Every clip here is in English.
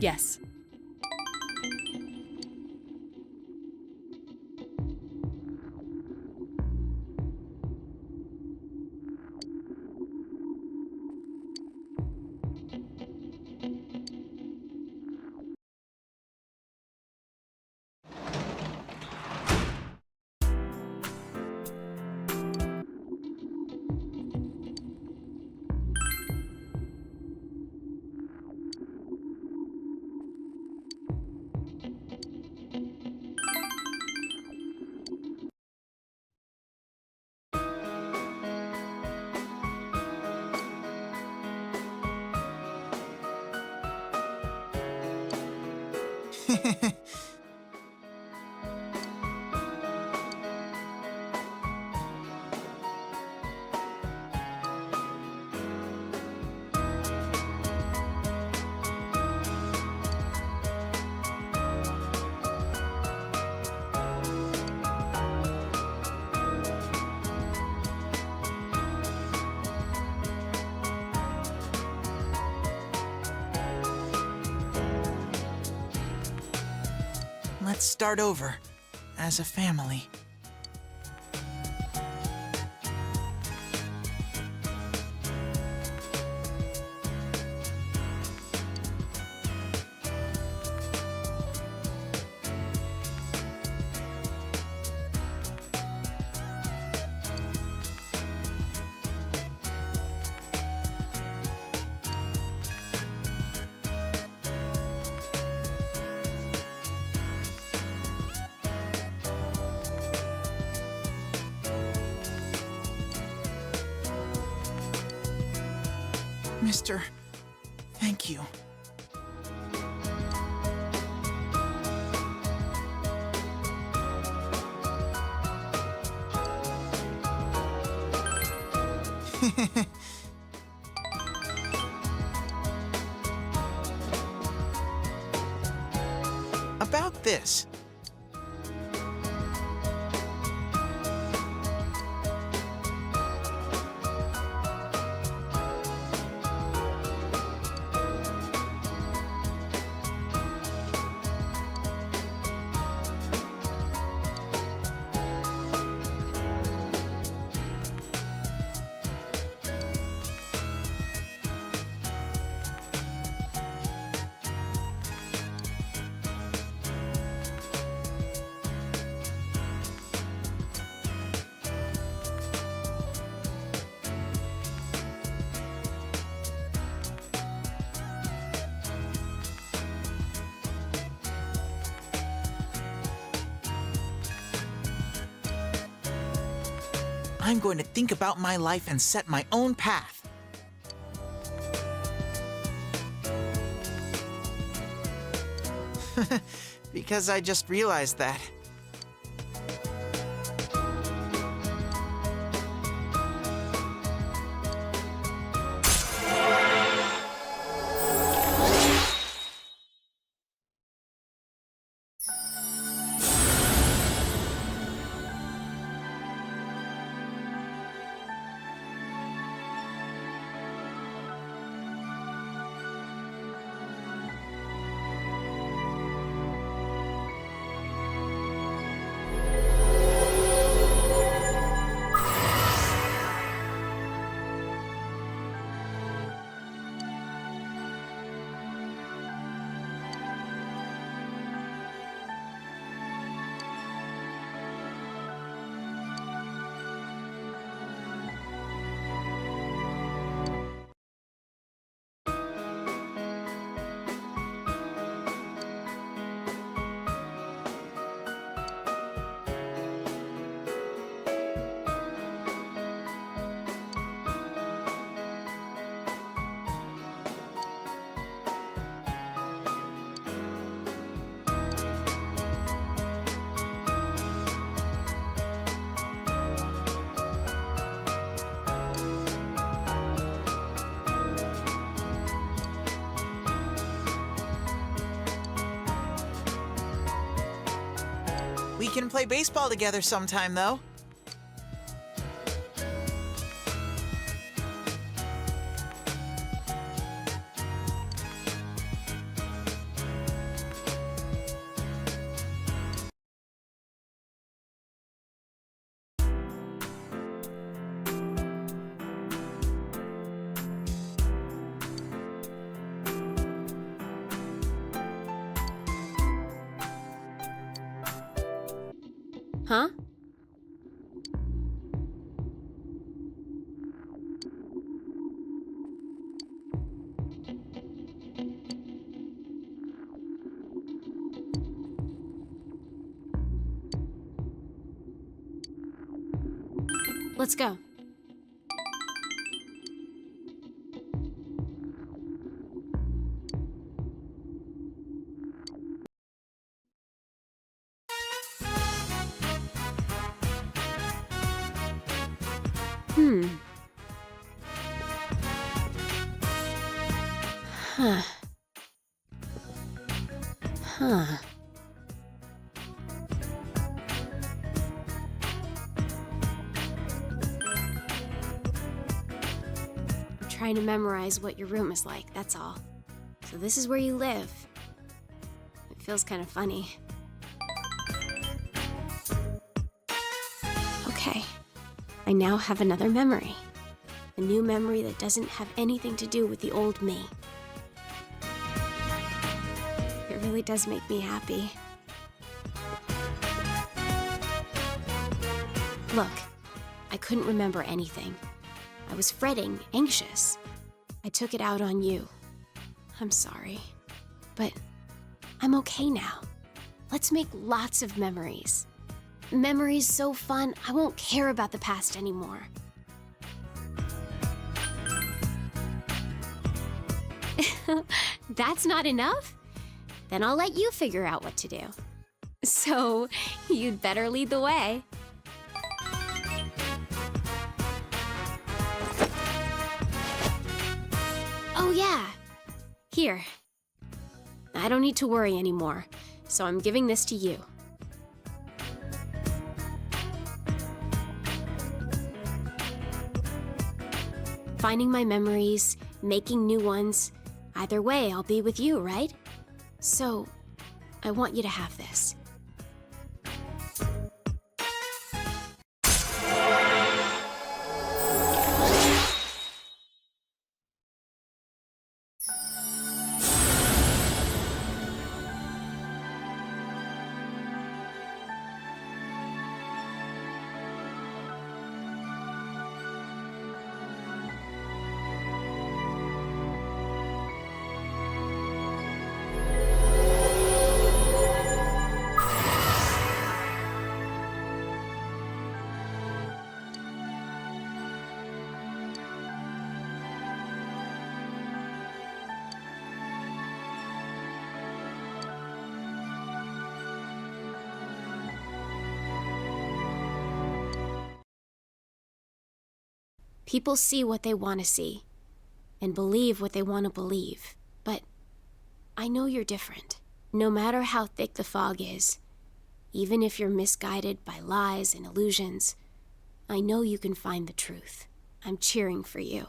Yes. Let's start over, as a family. Mister, thank you. About this. I'm going to think about my life and set my own path. Because I just realized that. We can play baseball together sometime, though. Huh? Let's go. Huh. Huh. I'm trying to memorize what your room is like, that's all. So this is where you live. It feels kind of funny. Okay. I now have another memory. A new memory that doesn't have anything to do with the old me. It really does make me happy. Look, I couldn't remember anything. I was fretting, anxious. I took it out on you. I'm sorry. But I'm okay now. Let's make lots of memories. Memories so fun, I won't care about the past anymore. That's not enough? Then I'll let you figure out what to do. So, you'd better lead the way. Oh yeah. Here. I don't need to worry anymore, so I'm giving this to you. Finding my memories, making new ones, either way, I'll be with you, right? So, I want you to have this. People see what they want to see, and believe what they want to believe. But I know you're different. No matter how thick the fog is, even if you're misguided by lies and illusions, I know you can find the truth. I'm cheering for you.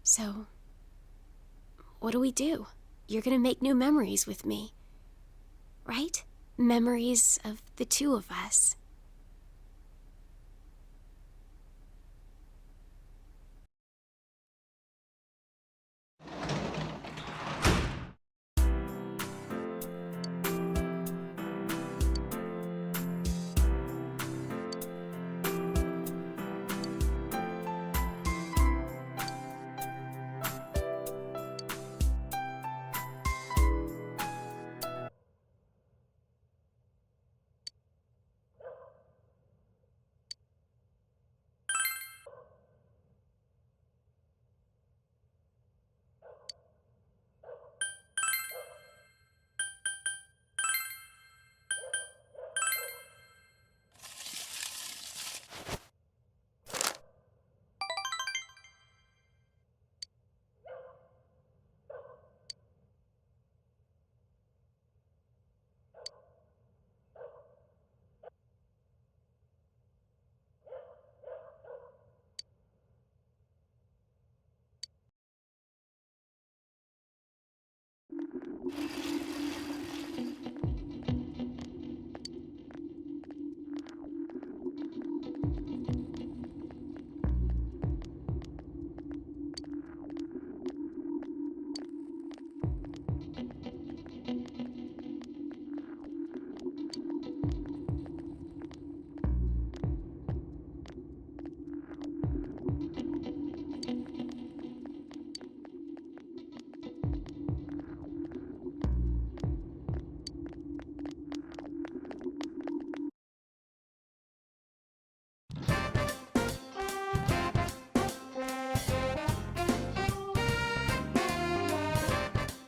So, what do we do? You're gonna make new memories with me, right? Memories of the two of us.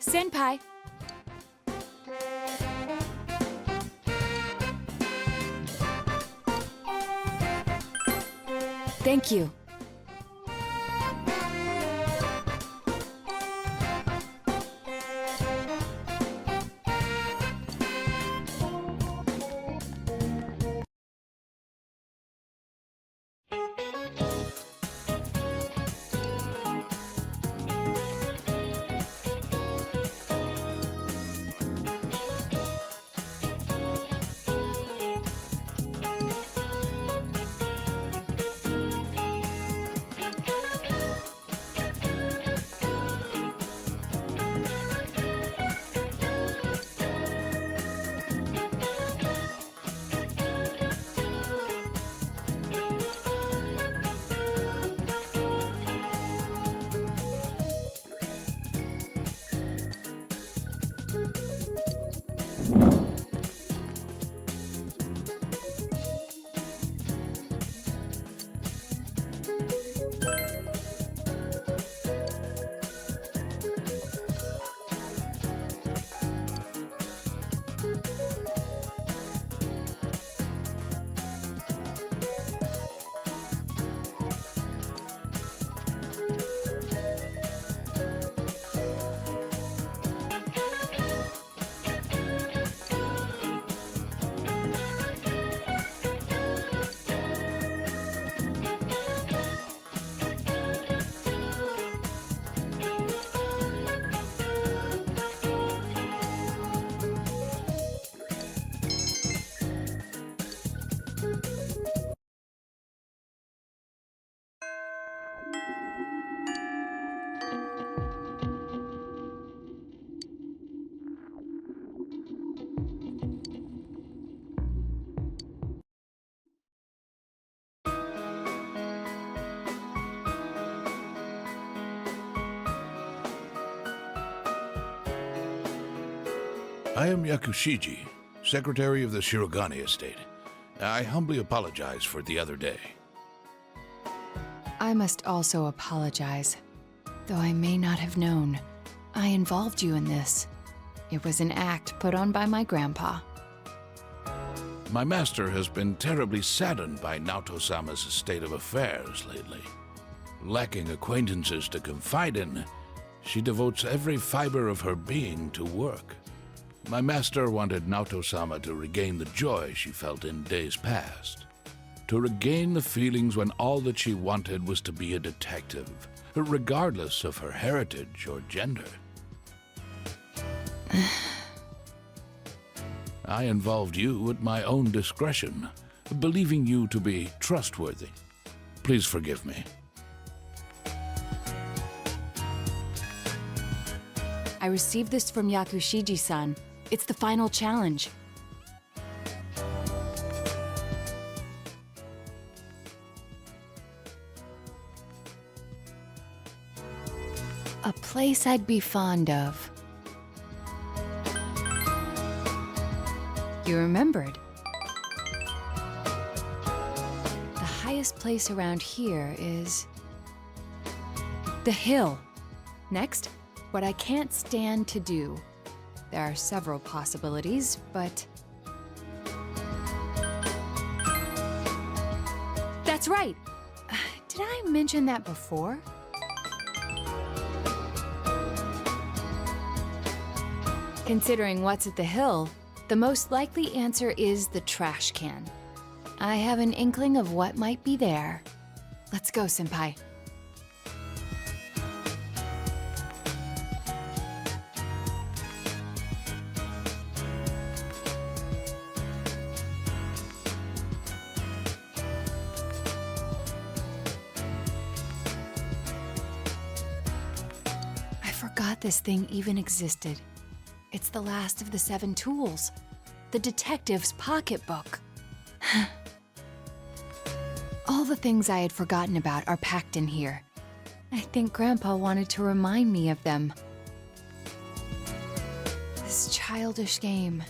Senpai! Thank you. I am Yakushiji, Secretary of the Shirogane Estate. I humbly apologize for the other day. I must also apologize. Though I may not have known, I involved you in this. It was an act put on by my grandpa. My master has been terribly saddened by Naoto-sama's state of affairs lately. Lacking acquaintances to confide in, she devotes every fiber of her being to work. My master wanted Naoto-sama to regain the joy she felt in days past. To regain the feelings when all that she wanted was to be a detective, regardless of her heritage or gender. I involved you at my own discretion, believing you to be trustworthy. Please forgive me. I received this from Yakushiji-san. It's the final challenge. A place I'd be fond of. You remembered. The highest place around here is the hill. Next, what I can't stand to do. There are several possibilities, but... That's right! Did I mention that before? Considering what's at the hill, the most likely answer is the trash can. I have an inkling of what might be there. Let's go, Senpai. I forgot this thing even existed. It's the last of the 7 tools. The detective's pocketbook. All the things I had forgotten about are packed in here. I think Grandpa wanted to remind me of them. This childish game.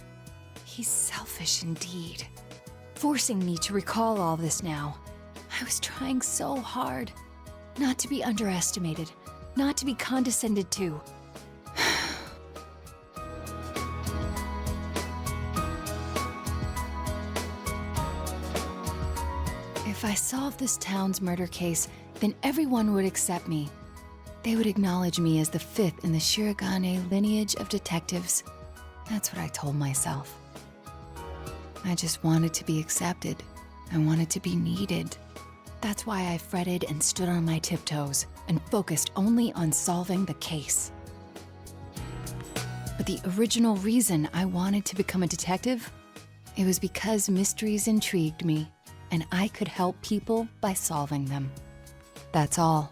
He's selfish indeed. Forcing me to recall all this now. I was trying so hard. Not to be underestimated. Not to be condescended to. If I solved this town's murder case, then everyone would accept me. They would acknowledge me as the fifth in the Shirogane lineage of detectives. That's what I told myself. I just wanted to be accepted. I wanted to be needed. That's why I fretted and stood on my tiptoes and focused only on solving the case. But the original reason I wanted to become a detective, it was because mysteries intrigued me, and I could help people by solving them. That's all.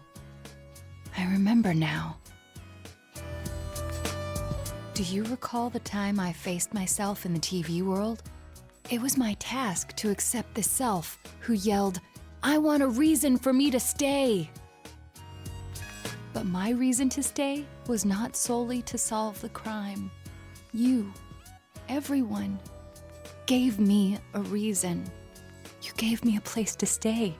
I remember now. Do you recall the time I faced myself in the TV world? It was my task to accept the self who yelled, "I want a reason for me to stay." But my reason to stay was not solely to solve the crime. You, everyone, gave me a reason. You gave me a place to stay.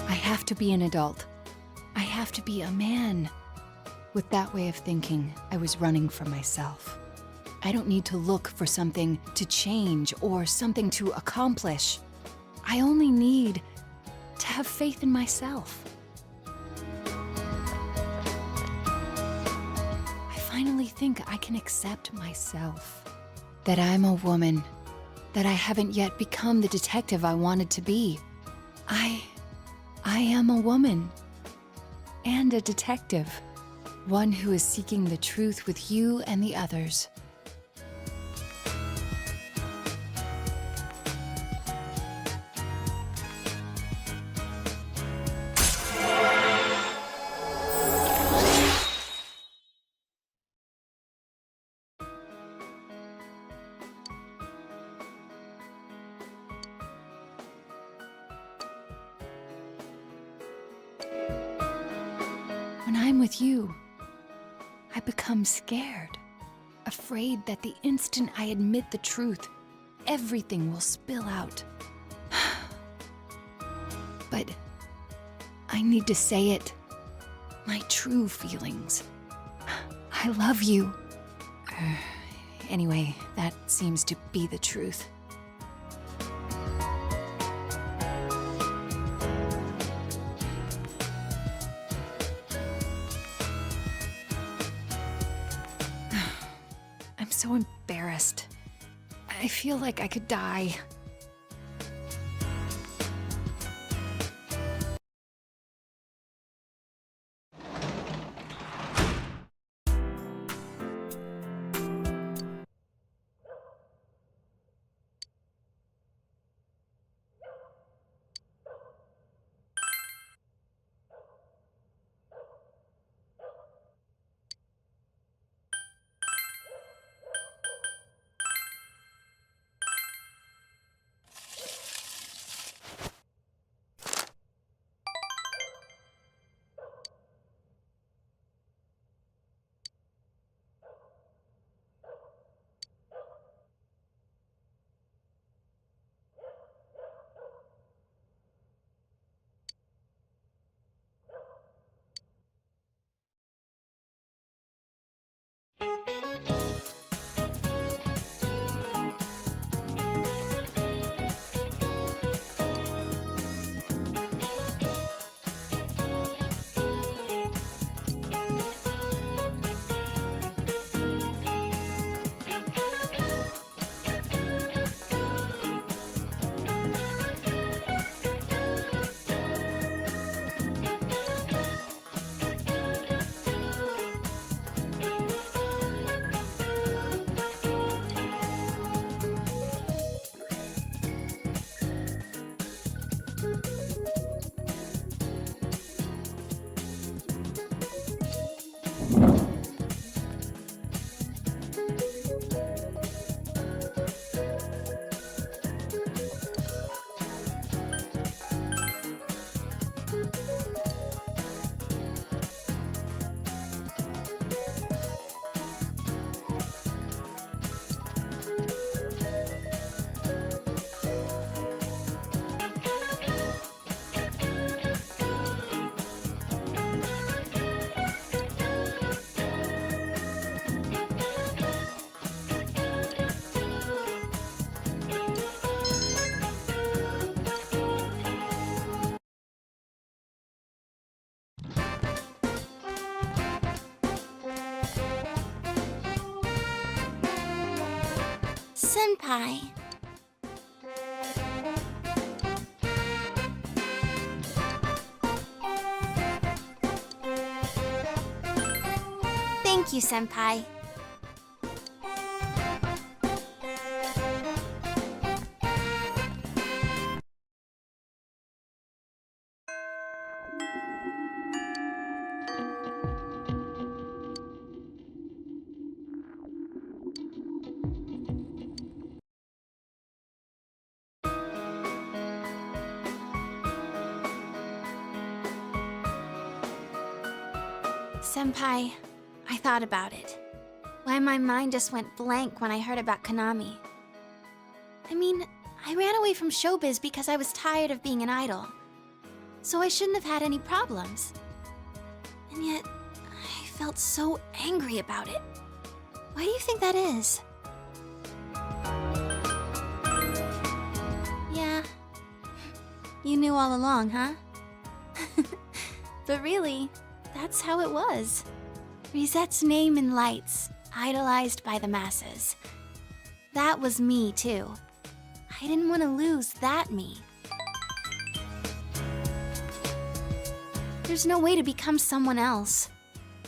I have to be an adult. I have to be a man. With that way of thinking, I was running from myself. I don't need to look for something to change or something to accomplish. I only need to have faith in myself. I finally think I can accept myself. That I'm a woman. That I haven't yet become the detective I wanted to be. I am a woman. And a detective. One who is seeking the truth with you and the others. When I'm with you, I become scared, afraid that the instant I admit the truth, everything will spill out. But I need to say it, my true feelings. I love you. Anyway, that seems to be the truth. I'm so embarrassed. I feel like I could die. Senpai. Thank you, Senpai. Senpai, I thought about it. Why my mind just went blank when I heard about Konami. I mean, I ran away from showbiz because I was tired of being an idol. So I shouldn't have had any problems. And yet, I felt so angry about it. Why do you think that is? Yeah. You knew all along, huh? But really, that's how it was. Rizette's name in lights, idolized by the masses. That was me, too. I didn't want to lose that me. There's no way to become someone else.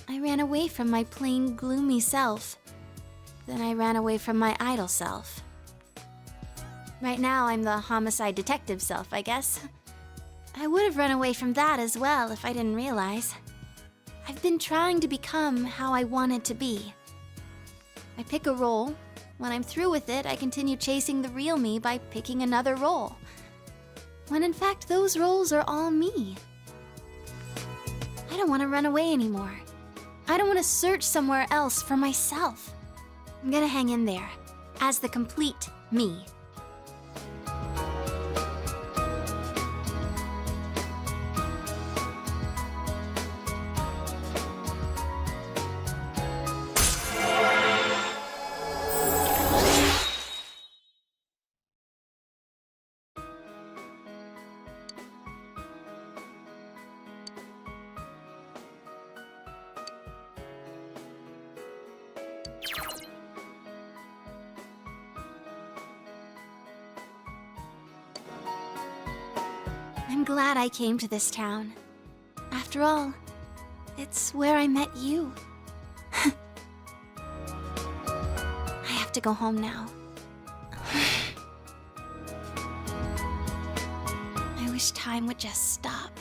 I ran away from my plain, gloomy self. Then I ran away from my idol self. Right now, I'm the homicide detective self, I guess. I would have run away from that as well if I didn't realize. I've been trying to become how I wanted to be. I pick a role. When I'm through with it, I continue chasing the real me by picking another role. When in fact, those roles are all me. I don't want to run away anymore. I don't want to search somewhere else for myself. I'm gonna hang in there, as the complete me. I'm glad I came to this town. After all, it's where I met you. I have to go home now. I wish time would just stop.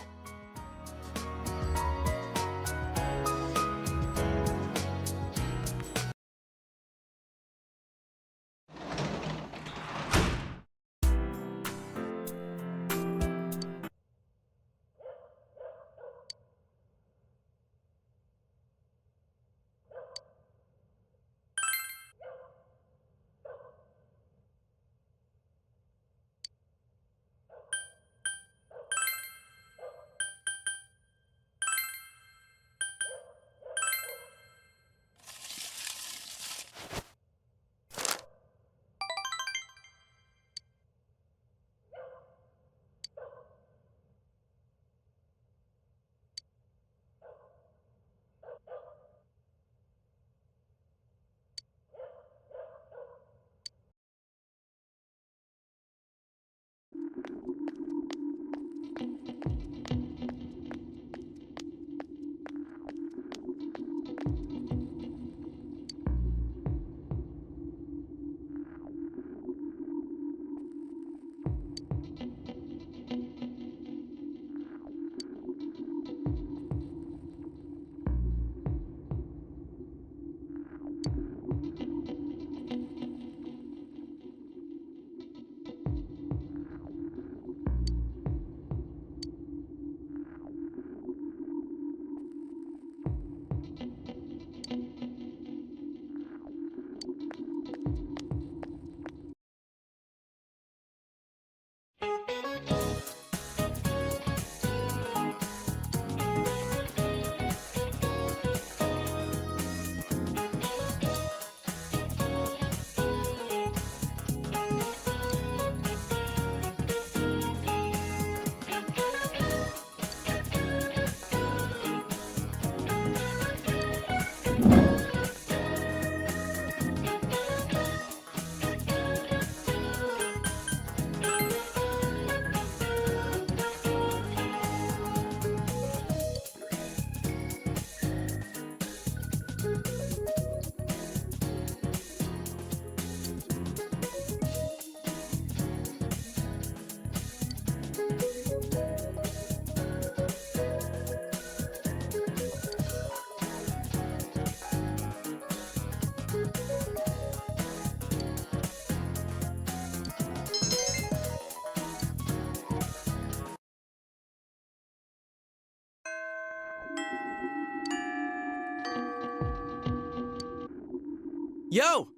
Yo!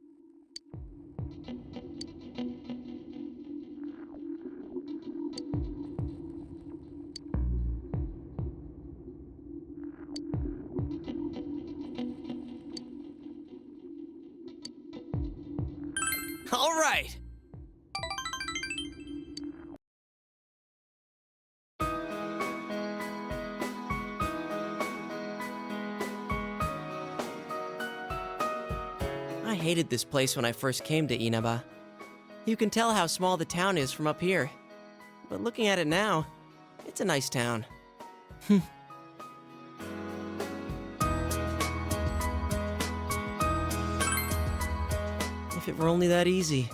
All right! I hated this place when I first came to Inaba. You can tell how small the town is from up here. But looking at it now, it's a nice town. If it were only that easy.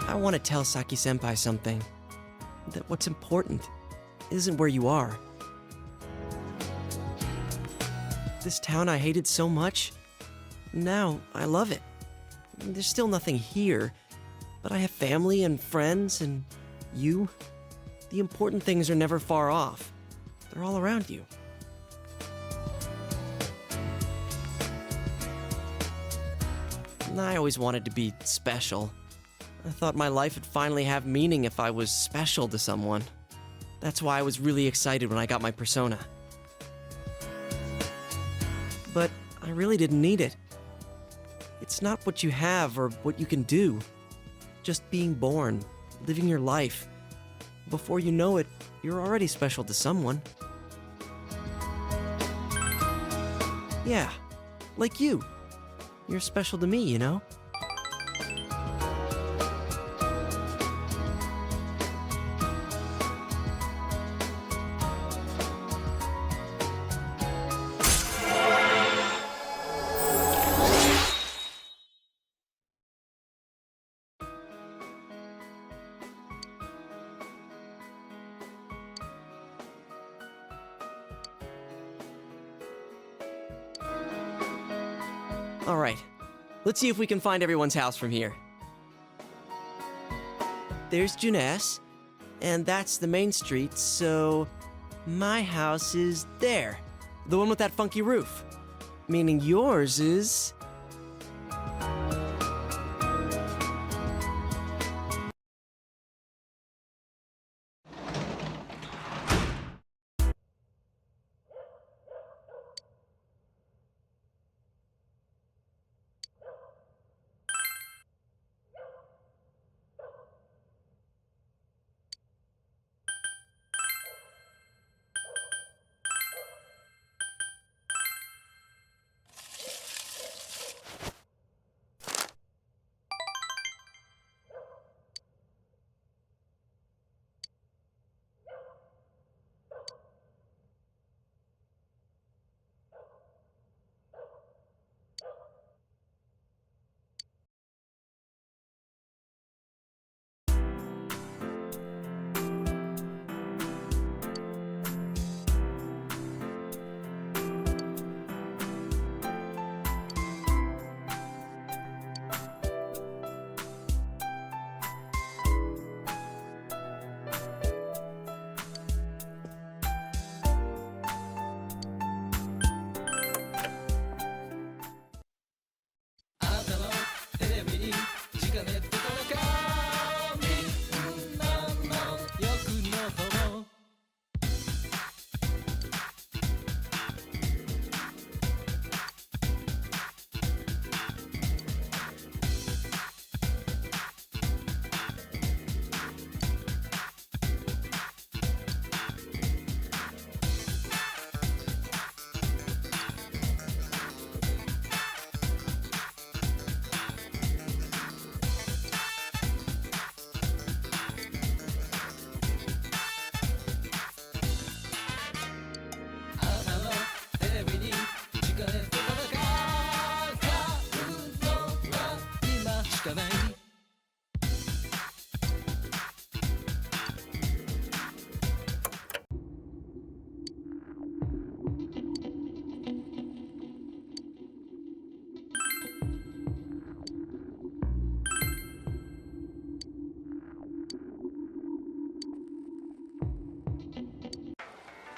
I want to tell Saki-senpai something. That what's important isn't where you are. This town I hated so much, now I love it. There's still nothing here, but I have family and friends and you. The important things are never far off. They're all around you. I always wanted to be special. I thought my life would finally have meaning if I was special to someone. That's why I was really excited when I got my persona. But I really didn't need it. It's not what you have or what you can do. Just being born, living your life. Before you know it, you're already special to someone. Yeah, like you. You're special to me, you know? All right, let's see if we can find everyone's house from here. There's Juness, and that's the main street, so my house is there. The one with that funky roof. Meaning yours is...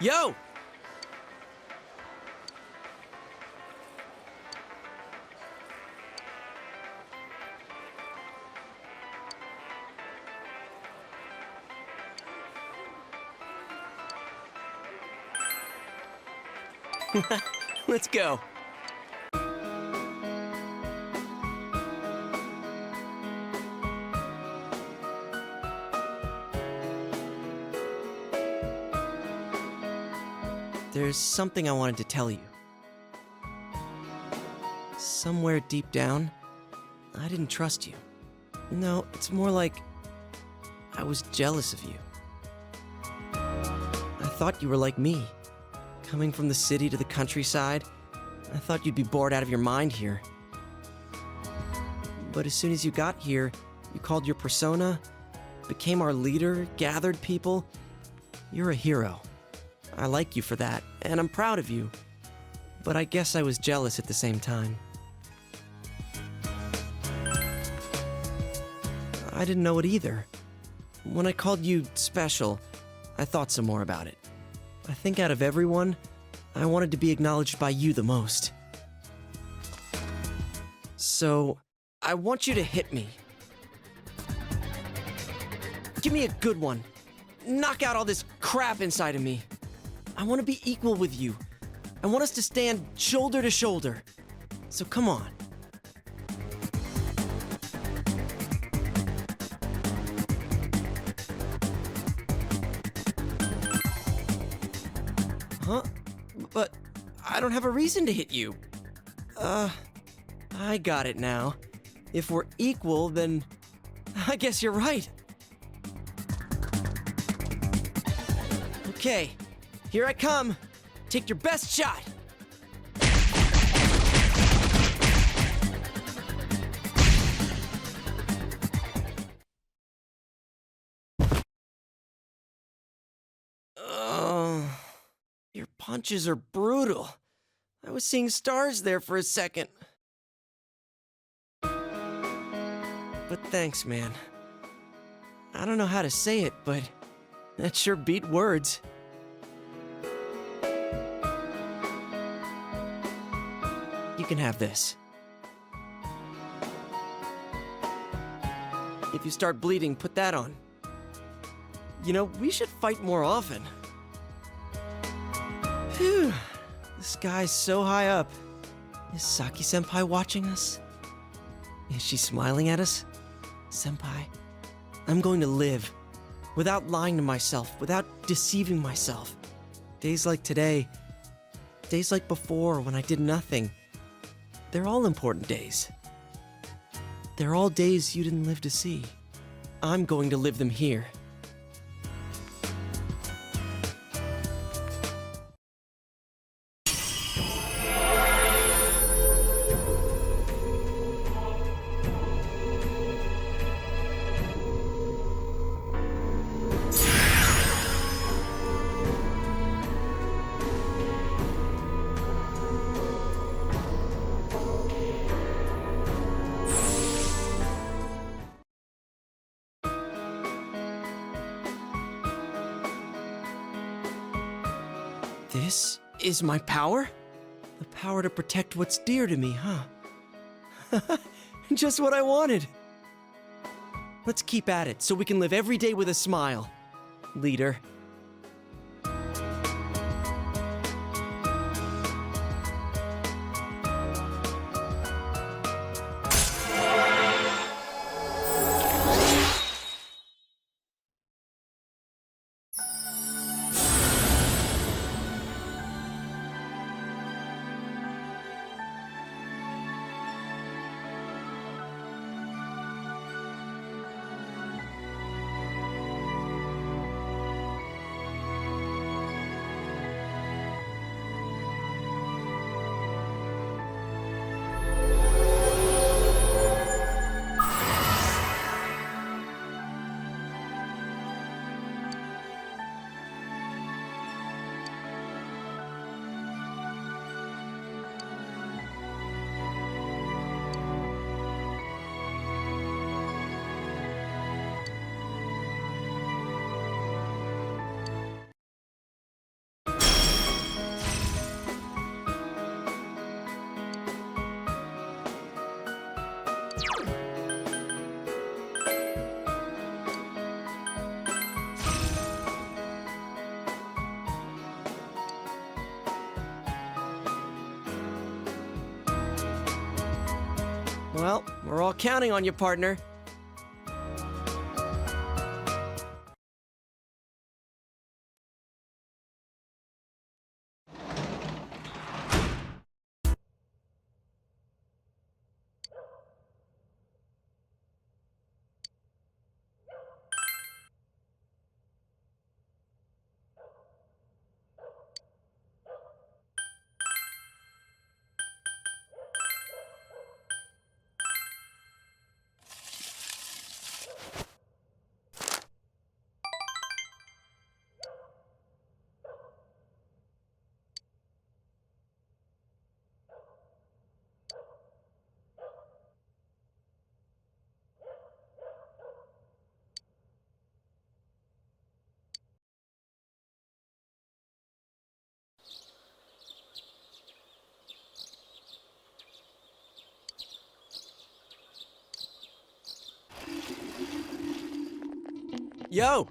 Yo! Let's go. There's something I wanted to tell you. Somewhere deep down, I didn't trust you. No, it's more like I was jealous of you. I thought you were like me. Coming from the city to the countryside, I thought you'd be bored out of your mind here. But as soon as you got here, you called your persona, became our leader, gathered people. You're a hero. I like you for that, and I'm proud of you. But I guess I was jealous at the same time. I didn't know it either. When I called you special, I thought some more about it. I think out of everyone, I wanted to be acknowledged by you the most. So, I want you to hit me. Give me a good one. Knock out all this crap inside of me. I want to be equal with you. I want us to stand shoulder to shoulder. So come on. Huh? But I don't have a reason to hit you. I got it now. If we're equal, then I guess you're right. Okay, here I come. Take your best shot. Your punches are brutal. I was seeing stars there for a second. But thanks, man. I don't know how to say it, but that sure beat words. You can have this. If you start bleeding, put that on. You know, we should fight more often. Phew. The sky's so high up. Is Saki-senpai watching us? Is she smiling at us? Senpai, I'm going to live. Without lying to myself, without deceiving myself. Days like today, days like before when I did nothing, they're all important days. They're all days you didn't live to see. I'm going to live them here. This is my power? The power to protect what's dear to me, huh? Just what I wanted. Let's keep at it so we can live every day with a smile, leader. Well, we're all counting on you, partner. Yo!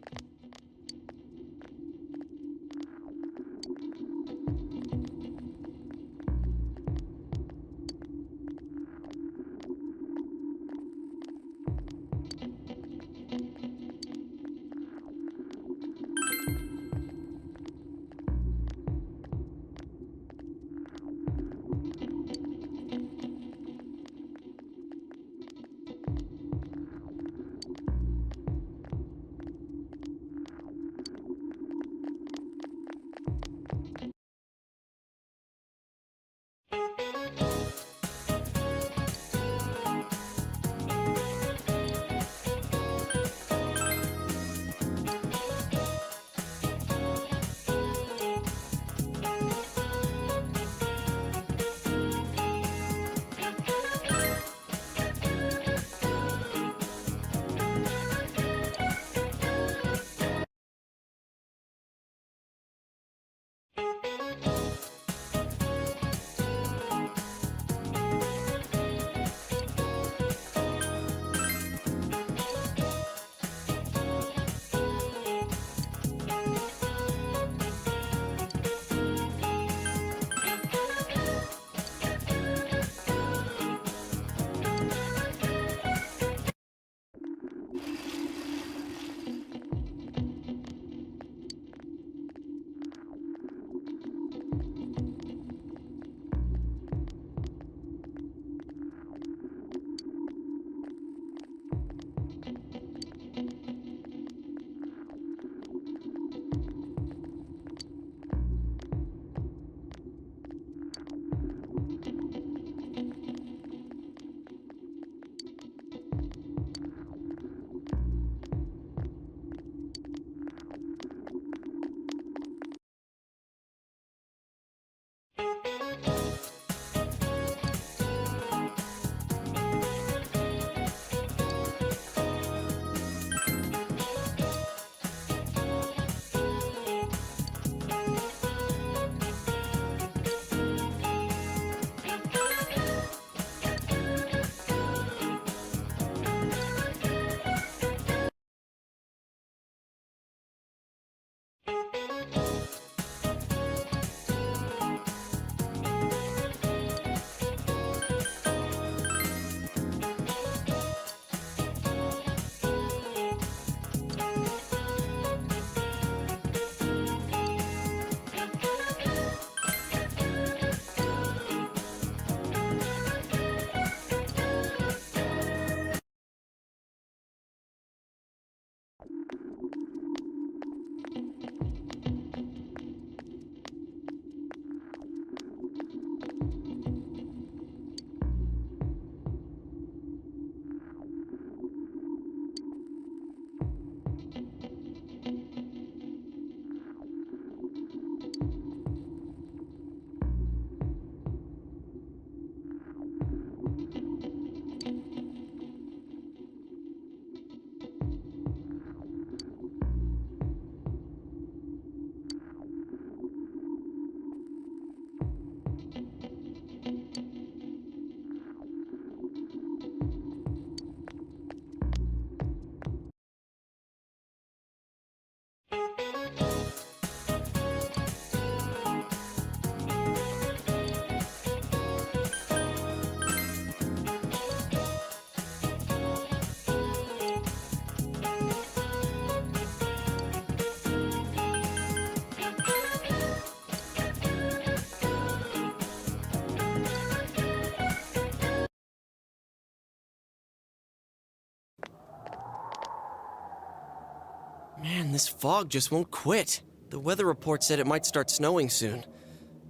Man, this fog just won't quit. The weather report said it might start snowing soon.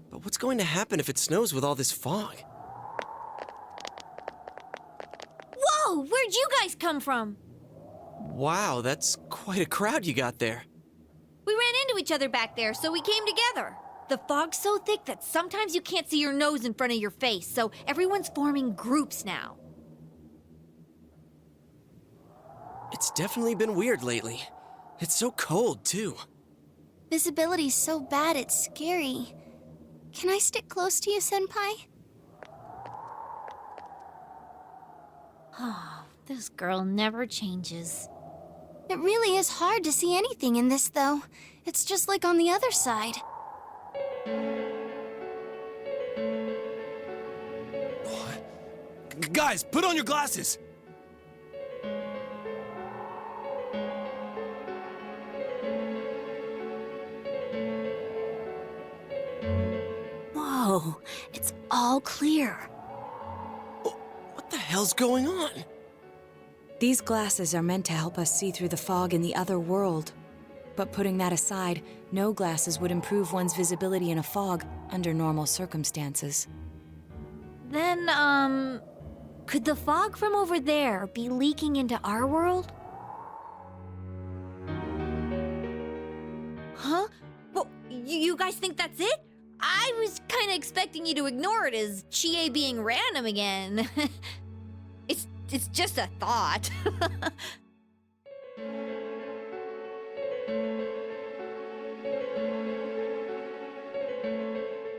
But what's going to happen if it snows with all this fog? Whoa! Where'd you guys come from? Wow, that's quite a crowd you got there. We ran into each other back there, so we came together. The fog's so thick that sometimes you can't see your nose in front of your face, so everyone's forming groups now. It's definitely been weird lately. It's so cold, too. Visibility's so bad it's scary. Can I stick close to you, Senpai? Oh, this girl never changes. It really is hard to see anything in this, though. It's just like on the other side. Guys, put on your glasses! Whoa, it's all clear. What the hell's going on? These glasses are meant to help us see through the fog in the other world. But putting that aside, no glasses would improve one's visibility in a fog under normal circumstances. Then, could the fog from over there be leaking into our world? Huh? Well, you guys think that's it? I was kind of expecting you to ignore it as Chie being random again. It's just a thought.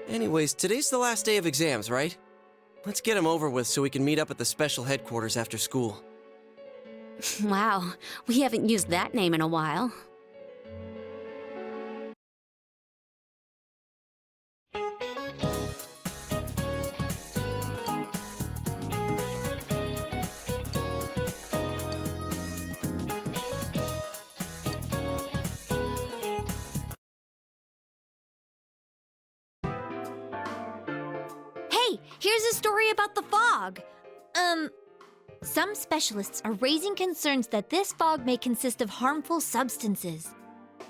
Anyways, today's the last day of exams, right? Let's get them over with so we can meet up at the special headquarters after school. Wow, we haven't used that name in a while. Hey, here's a story about the fog. Some specialists are raising concerns that this fog may consist of harmful substances.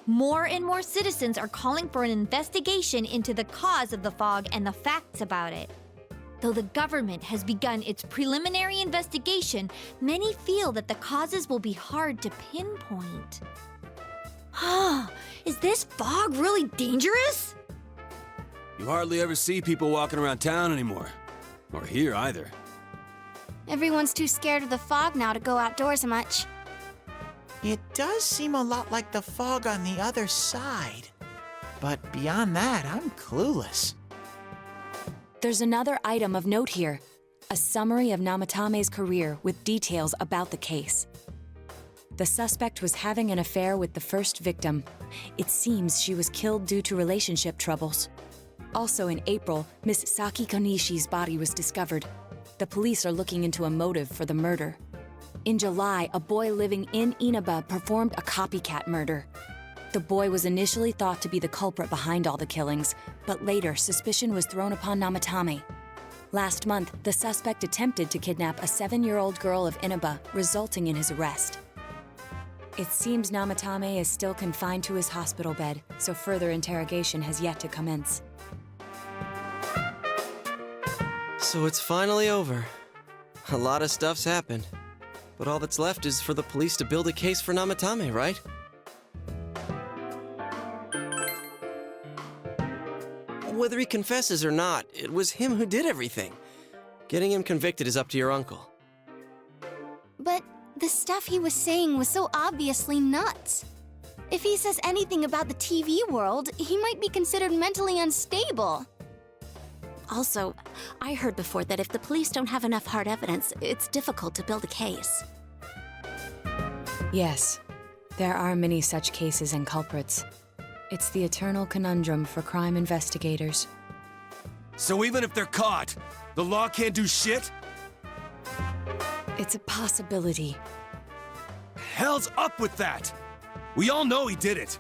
More and more citizens are calling for an investigation into the cause of the fog and the facts about it. Though the government has begun its preliminary investigation, many feel that the causes will be hard to pinpoint. Is this fog really dangerous? You hardly ever see people walking around town anymore. Or here either. Everyone's too scared of the fog now to go outdoors much. It does seem a lot like the fog on the other side. But beyond that, I'm clueless. There's another item of note here. A summary of Namatame's career with details about the case. The suspect was having an affair with the first victim. It seems she was killed due to relationship troubles. Also in April, Miss Saki Konishi's body was discovered. The police are looking into a motive for the murder. In July, a boy living in Inaba performed a copycat murder. The boy was initially thought to be the culprit behind all the killings, but later suspicion was thrown upon Namatame. Last month, the suspect attempted to kidnap a 7-year-old girl of Inaba, resulting in his arrest. It seems Namatame is still confined to his hospital bed, so further interrogation has yet to commence. So it's finally over. A lot of stuff's happened. But all that's left is for the police to build a case for Namatame, right? Whether he confesses or not, it was him who did everything. Getting him convicted is up to your uncle. But the stuff he was saying was so obviously nuts. If he says anything about the TV world, he might be considered mentally unstable. Also, I heard before that if the police don't have enough hard evidence, it's difficult to build a case. Yes, there are many such cases and culprits. It's the eternal conundrum for crime investigators. So even if they're caught, the law can't do shit? It's a possibility. Hell's up with that! We all know he did it.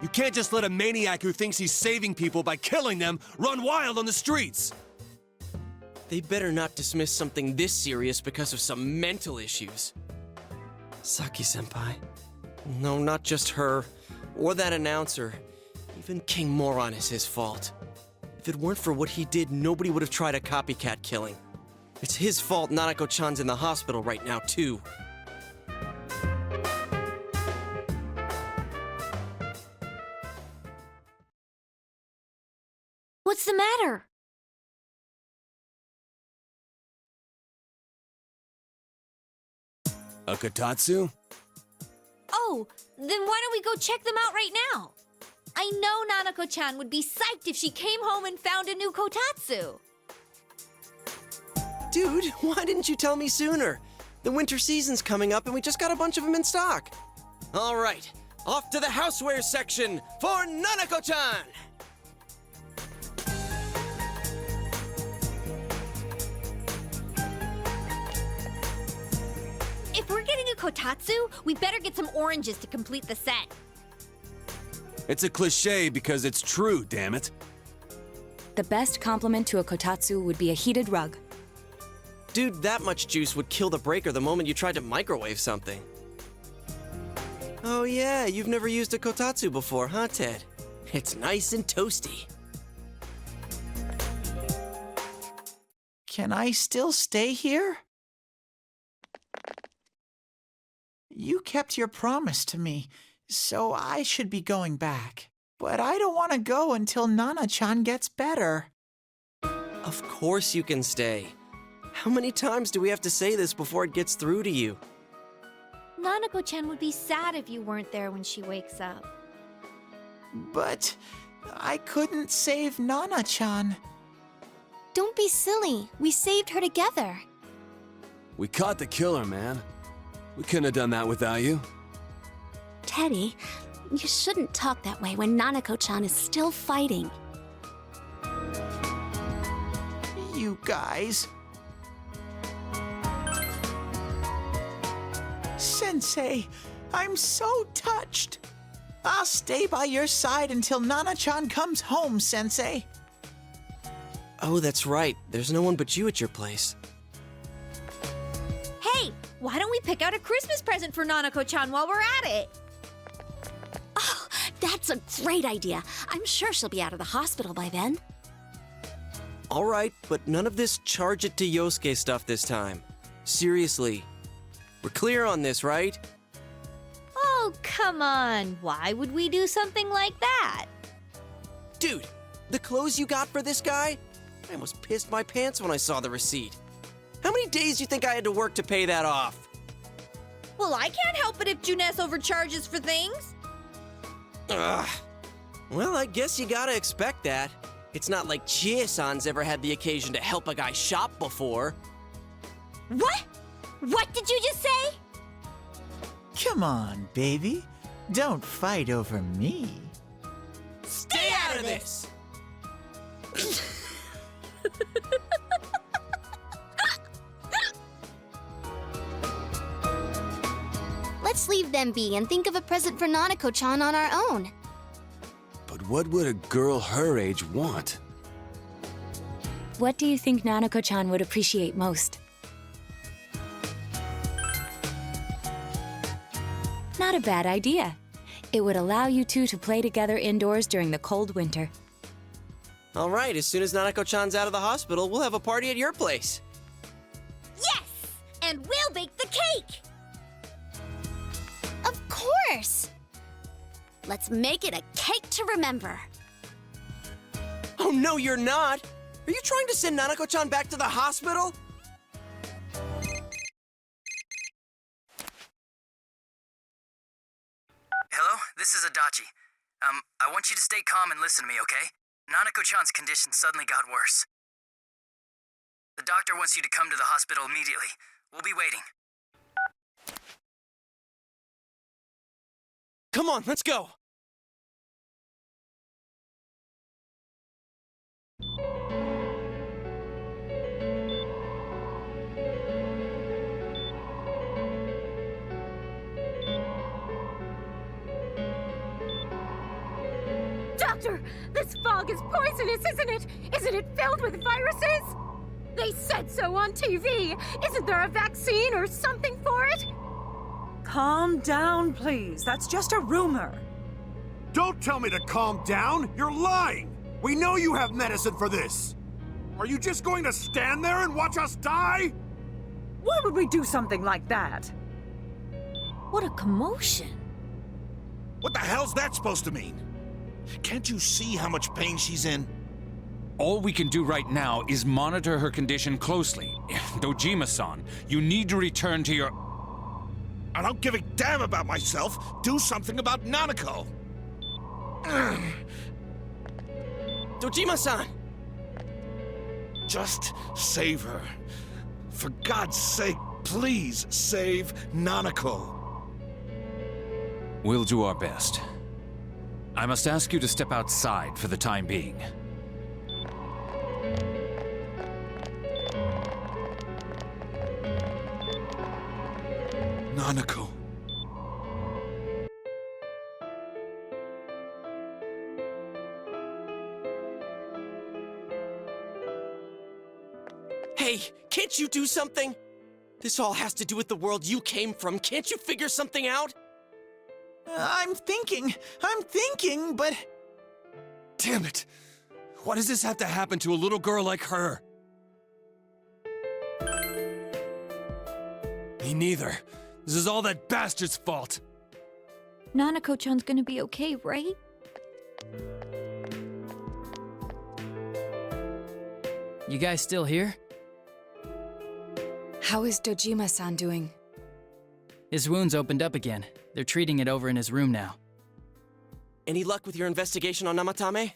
You can't just let a maniac who thinks he's saving people by killing them run wild on the streets! They better not dismiss something this serious because of some mental issues. Saki-senpai, No, not just her. Or that announcer. Even King Moron is his fault. If it weren't for what he did, nobody would have tried a copycat killing. It's his fault Nanako-chan's in the hospital right now, too. What's the matter? A Kotatsu? Oh, then why don't we go check them out right now? I know Nanako-chan would be psyched if she came home and found a new Kotatsu. Dude, why didn't you tell me sooner? The winter season's coming up and we just got a bunch of them in stock. All right, off to the houseware section for Nanako-chan! If we're getting a Kotatsu, we better get some oranges to complete the set. It's a cliche because it's true, damn it. The best compliment to a kotatsu would be a heated rug. Dude, that much juice would kill the breaker the moment you tried to microwave something. Oh yeah, you've never used a kotatsu before, huh, Ted? It's nice and toasty. Can I still stay here? You kept your promise to me, so I should be going back. But I don't want to go until Nana-chan gets better. Of course you can stay. How many times do we have to say this before it gets through to you? Nanako-chan would be sad if you weren't there when she wakes up. But I couldn't save Nana-chan. Don't be silly. We saved her together. We caught the killer, man. We couldn't have done that without you. Teddy, you shouldn't talk that way when Nanako-chan is still fighting. You guys. Sensei, I'm so touched. I'll stay by your side until Nana-chan comes home, Sensei. Oh, that's right. There's no one but you at your place. Hey, why don't we pick out a Christmas present for Nanako-chan while we're at it? Oh, that's a great idea. I'm sure she'll be out of the hospital by then. All right, but none of this charge it to Yosuke stuff this time. Seriously. We're clear on this, right? Oh, come on. Why would we do something like that? Dude, the clothes you got for this guy? I almost pissed my pants when I saw the receipt. How many days do you think I had to work to pay that off? Well, I can't help it if Juness overcharges for things. Ugh. Well, I guess you gotta expect that. It's not like Chie-san's ever had the occasion to help a guy shop before. What? What did you just say? Come on, baby. Don't fight over me. Stay out of this! Let's leave them be and think of a present for Nanako-chan on our own. But what would a girl her age want? What do you think Nanako-chan would appreciate most? Not a bad idea. It would allow you two to play together indoors during the cold winter. All right, as soon as Nanako-chan's out of the hospital, we'll have a party at your place. Yes! And we'll bake the cake! Of course! Let's make it a cake to remember. Oh, no, you're not! Are you trying to send Nanako-chan back to the hospital? Hello, this is Adachi. I want you to stay calm and listen to me, okay? Nanako-chan's condition suddenly got worse. The doctor wants you to come to the hospital immediately. We'll be waiting. Come on, let's go! Doctor, this fog is poisonous, isn't it? Isn't it filled with viruses? They said so on TV. Isn't there a vaccine or something for it? Calm down, please. That's just a rumor. Don't tell me to calm down! You're lying! We know you have medicine for this! Are you just going to stand there and watch us die? Why would we do something like that? What a commotion. What the hell's that supposed to mean? Can't you see how much pain she's in? All we can do right now is monitor her condition closely. Dojima-san, you need to return to your... I don't give a damn about myself. Do something about Nanako. Dojima-san! Just save her. For God's sake, please save Nanako. We'll do our best. I must ask you to step outside for the time being. Nanako. Hey, can't you do something? This all has to do with the world you came from. Can't you figure something out? I'm thinking, but... Damn it! Why does this have to happen to a little girl like her? Me neither. This is all that bastard's fault. Nanako-chan's gonna be okay, right? You guys still here? How is Dojima-san doing? His wound's opened up again. They're treating it over in his room now. Any luck with your investigation on Namatame?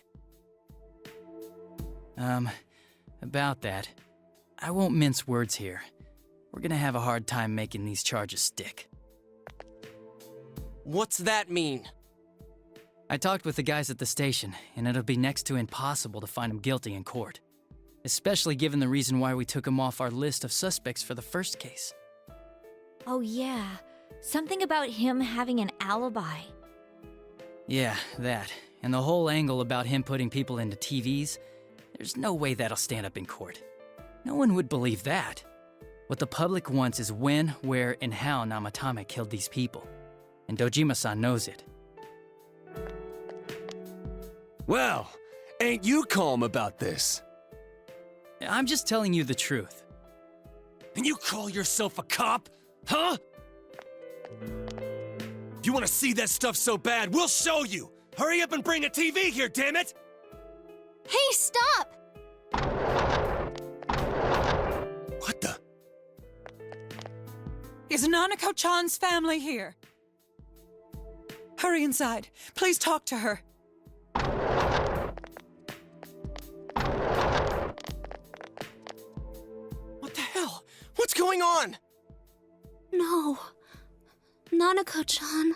About that. I won't mince words here. We're gonna have a hard time making these charges stick. What's that mean? I talked with the guys at the station, and it'll be next to impossible to find him guilty in court. Especially given the reason why we took him off our list of suspects for the first case. Oh yeah, something about him having an alibi. Yeah, that. And the whole angle about him putting people into TVs, there's no way that'll stand up in court. No one would believe that. What the public wants is when, where, and how Namatame killed these people. And Dojima-san knows it. Well, ain't you calm about this? I'm just telling you the truth. And you call yourself a cop? Huh? If you want to see that stuff so bad, we'll show you! Hurry up and bring a TV here, damn it! Hey, stop! What the? Is Nanako-chan's family here? Hurry inside. Please talk to her. What the hell? What's going on? No. Nanako-chan.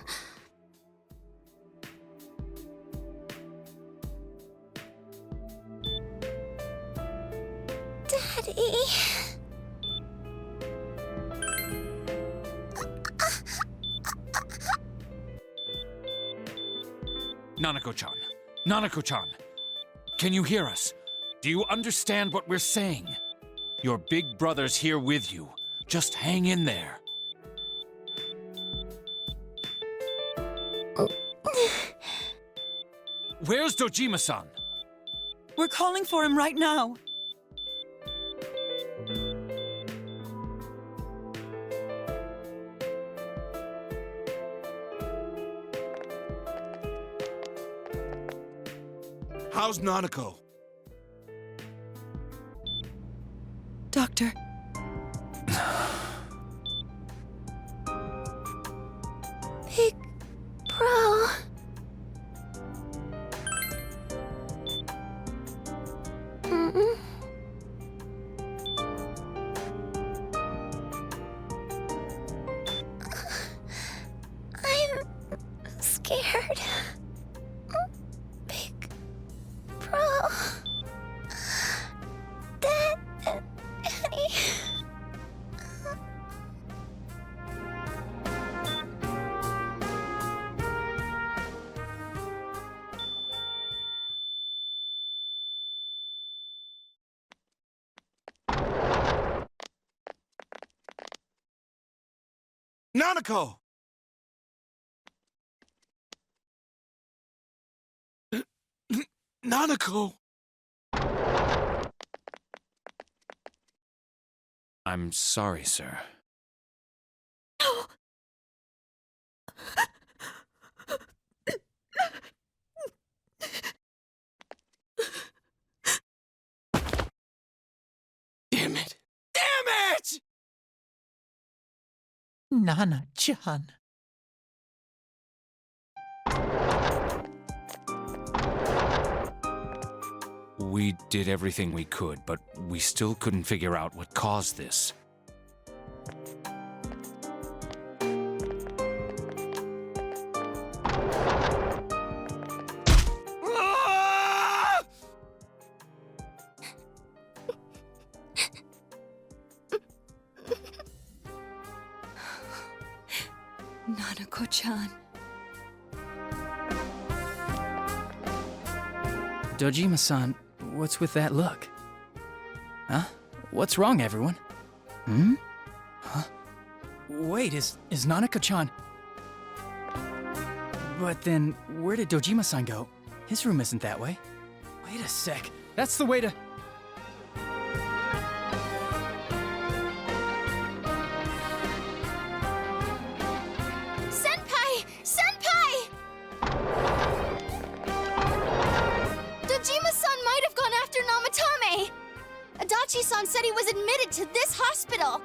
Daddy. Nanako-chan. Nanako-chan. Can you hear us? Do you understand what we're saying? Your big brother's here with you. Just hang in there. Where's Dojima-san? We're calling for him right now. How's Nanako? Doctor. Big bro. Mm-mm. I'm scared. Big bro. Dad and Annie. Nanako! Nanako! I'm sorry, sir. Damn it! Damn it! Nana-chan. We did everything we could, but we still couldn't figure out what caused this. Nanako-chan. Dojima-san, what's with that look? Huh? What's wrong, everyone? Hmm? Huh? Wait, is Nanako-chan... But then, where did Dojima-san go? His room isn't that way. Wait a sec. That's the way to... Senpai! Senpai! Dojima-san might have gone after Namatame! Adachi-san said he was admitted to this hospital!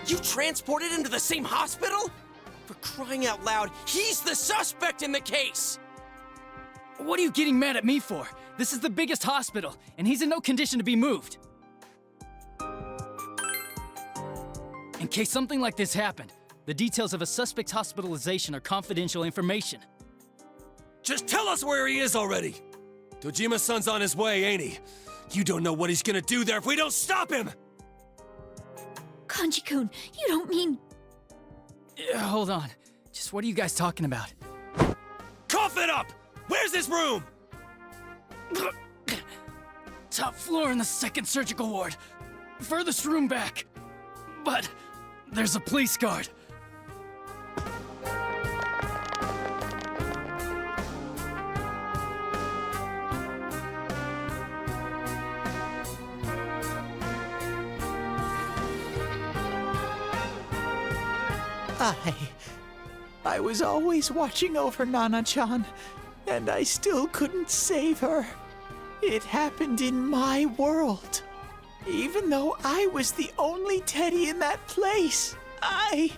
You transported him to the same hospital? For crying out loud, he's the suspect in the case! What are you getting mad at me for? This is the biggest hospital, and he's in no condition to be moved. In case something like this happened, the details of a suspect's hospitalization are confidential information. Just tell us where he is already! Dojima-san's on his way, ain't he? You don't know what he's gonna do there if we don't stop him! Kanji-kun, you don't mean... Hold on. Just what are you guys talking about? Cough it up! Where's his room? Top floor in the second surgical ward. Furthest room back. But there's a police guard. I was always watching over Nana-chan, and I still couldn't save her. It happened in my world. Even though I was the only Teddy in that place, I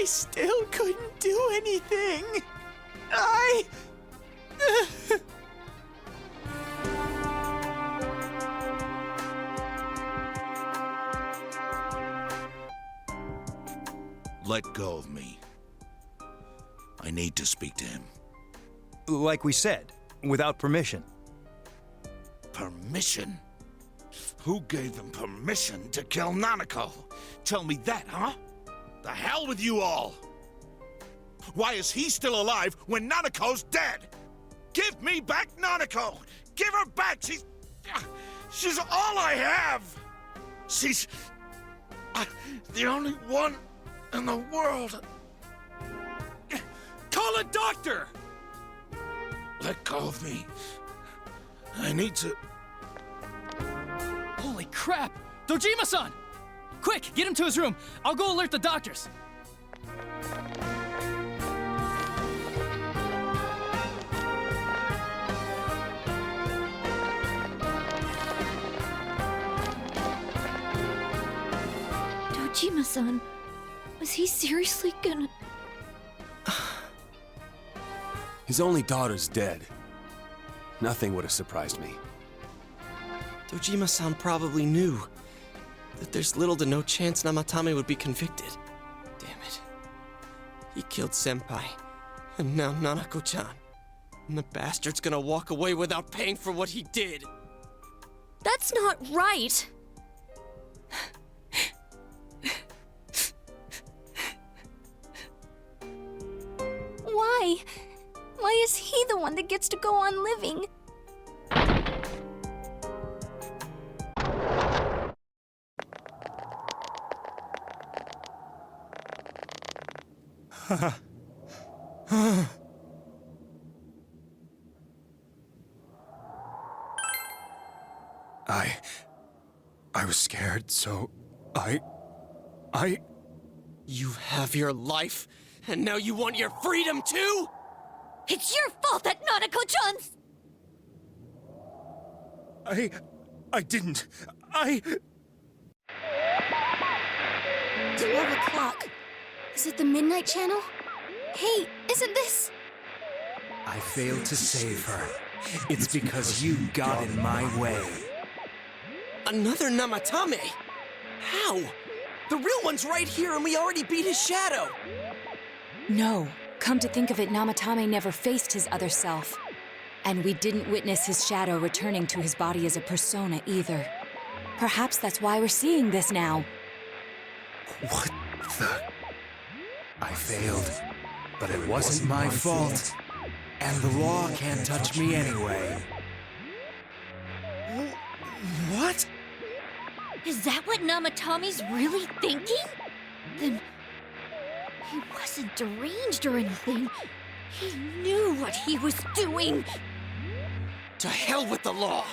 still couldn't do anything. Let go of me. I need to speak to him. Like we said, without permission. Permission? Who gave them permission to kill Nanako? Tell me that, huh? The hell with you all! Why is he still alive when Nanako's dead? Give me back Nanako! Give her back! She's all I have! She's the only one in the world. Call a doctor! Let go of me. I need to... Holy crap! Dojima-san! Quick, get him to his room. I'll go alert the doctors. Dojima-san, was he seriously gonna... His only daughter's dead. Nothing would have surprised me. Dojima-san probably knew that there's little to no chance Namatame would be convicted. Damn it. He killed Senpai, and now Nanako-chan. And the bastard's gonna walk away without paying for what he did. That's not right! Why? Why is he the one that gets to go on living? was scared, so I... You have your life, and now you want your freedom too? It's your fault that Nanako-chan's... I didn't. 12 o'clock. Is it the Midnight Channel? Hey, isn't this... I failed to save her. It's because you got in my way. Another Namatame? How? The real one's right here and we already beat his shadow! No. Come to think of it, Namatame never faced his other self. And we didn't witness his shadow returning to his body as a persona either. Perhaps that's why we're seeing this now. What the... I failed, but it wasn't my fault. And the law can't touch me anyway. What? Is that what Namatame's really thinking? Then... he wasn't deranged or anything. He knew what he was doing. To hell with the law!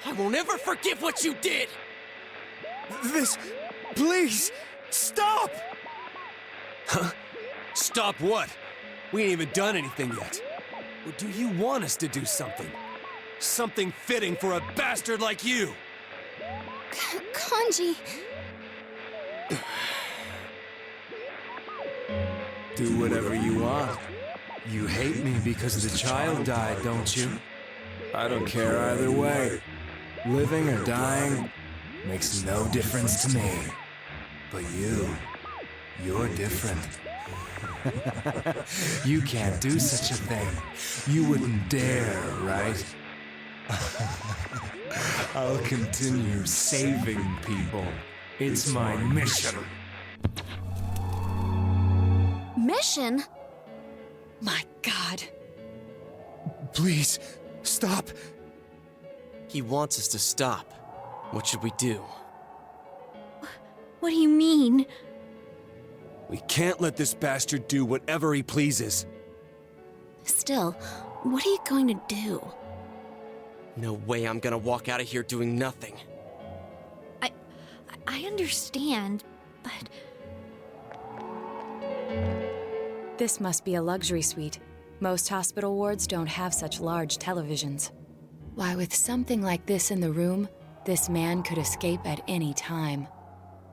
I won't ever forgive what you did! This... please! Stop! Huh? Stop what? We ain't even done anything yet. Or do you want us to do something? Something fitting for a bastard like you! Kanji... Do whatever you want. You hate me because the child died, don't you? I don't care either way. Living or dying makes no difference to me. But you're different. You can't do such a thing. You wouldn't dare, right? I'll continue saving people. It's my mission. Mission? My God. Please, stop. He wants us to stop. What should we do? What do you mean? We can't let this bastard do whatever he pleases. Still, what are you going to do? No way I'm gonna walk out of here doing nothing. I understand, but... This must be a luxury suite. Most hospital wards don't have such large televisions. Why, with something like this in the room, this man could escape at any time.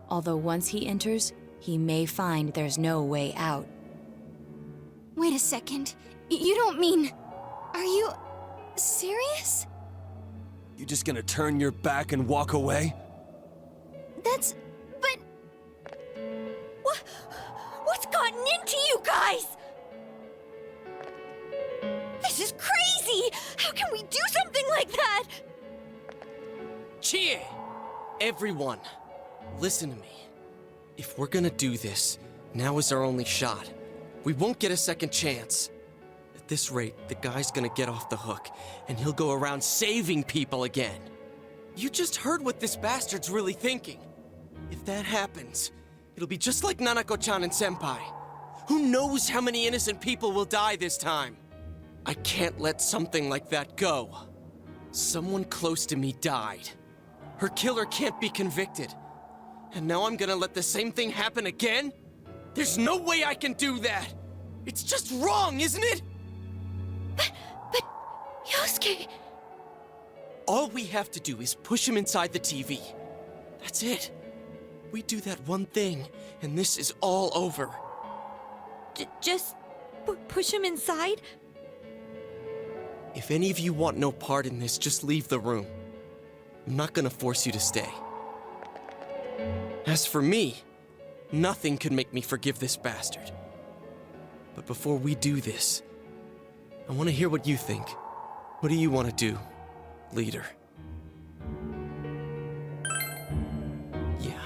Although once he enters, he may find there's no way out. Wait a second. You don't mean... Are you... serious? You just gonna turn your back and walk away? But... What's gotten into you guys? This is crazy! How can we do something like that? Chie! Everyone, listen to me. If we're gonna do this, now is our only shot. We won't get a second chance. At this rate, the guy's gonna get off the hook, and he'll go around saving people again. You just heard what this bastard's really thinking. If that happens, it'll be just like Nanako-chan and Senpai. Who knows how many innocent people will die this time? I can't let something like that go. Someone close to me died. Her killer can't be convicted. And now I'm gonna let the same thing happen again? There's no way I can do that! It's just wrong, isn't it? But Yosuke... All we have to do is push him inside the TV. That's it. We do that one thing, and this is all over. Just push him inside? If any of you want no part in this, just leave the room. I'm not gonna force you to stay. As for me, nothing could make me forgive this bastard. But before we do this, I want to hear what you think. What do you want to do, leader? Yeah.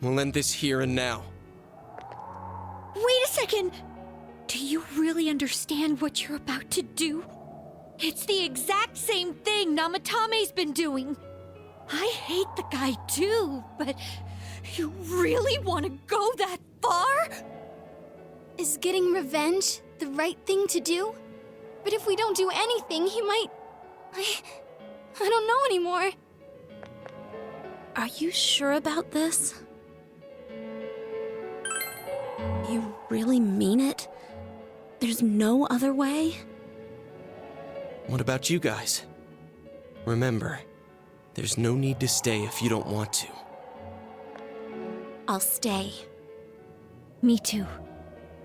We'll end this here and now. Wait a second! Do you really understand what you're about to do? It's the exact same thing Namatame's been doing. I hate the guy too, but you really want to go that far? Is getting revenge the right thing to do? But if we don't do anything, he might... I don't know anymore. Are you sure about this? You really mean it? There's no other way? What about you guys? Remember, there's no need to stay if you don't want to. I'll stay. Me too.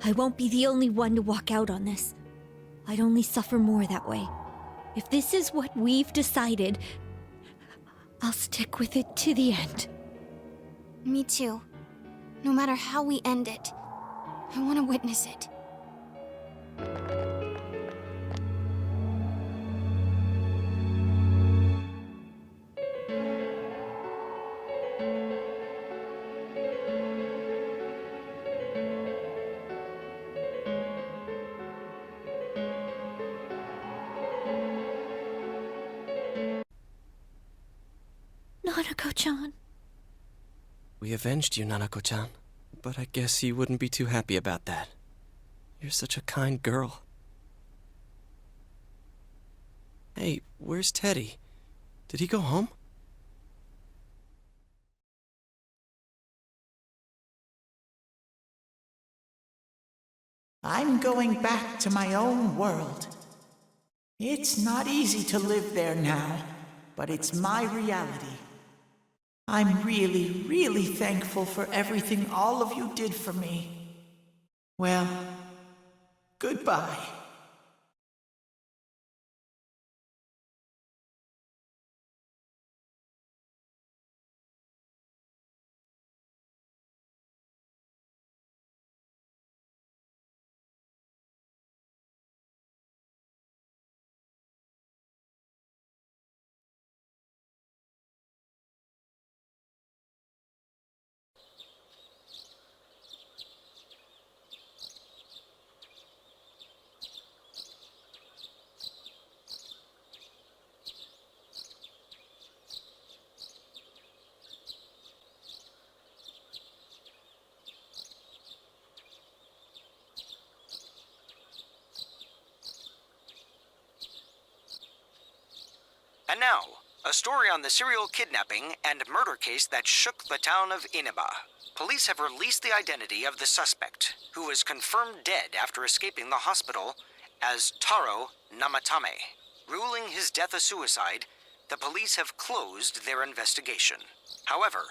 I won't be the only one to walk out on this. I'd only suffer more that way. If this is what we've decided, I'll stick with it to the end. Me too. No matter how we end it, I want to witness it. Nanako-chan. We avenged you, Nanako-chan. But I guess you wouldn't be too happy about that. You're such a kind girl. Hey, where's Teddy? Did he go home? I'm going back to my own world. It's not easy to live there now, but it's my reality. I'm really, really thankful for everything all of you did for me. Well, goodbye. And now, a story on the serial kidnapping and murder case that shook the town of Inaba. Police have released the identity of the suspect, who was confirmed dead after escaping the hospital as Taro Namatame. Ruling his death a suicide, the police have closed their investigation. However,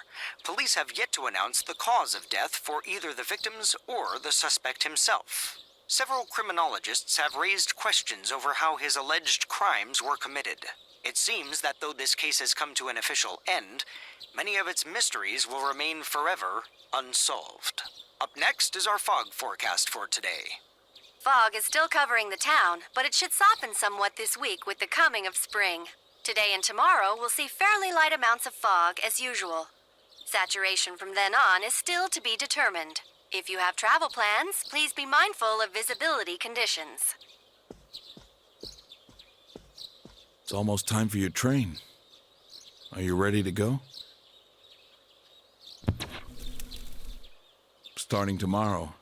police have yet to announce the cause of death for either the victims or the suspect himself. Several criminologists have raised questions over how his alleged crimes were committed. It seems that though this case has come to an official end, many of its mysteries will remain forever unsolved. Up next is our fog forecast for today. Fog is still covering the town, but it should soften somewhat this week with the coming of spring. Today and tomorrow we'll see fairly light amounts of fog as usual. Saturation from then on is still to be determined. If you have travel plans, please be mindful of visibility conditions. It's almost time for your train. Are you ready to go? Starting tomorrow,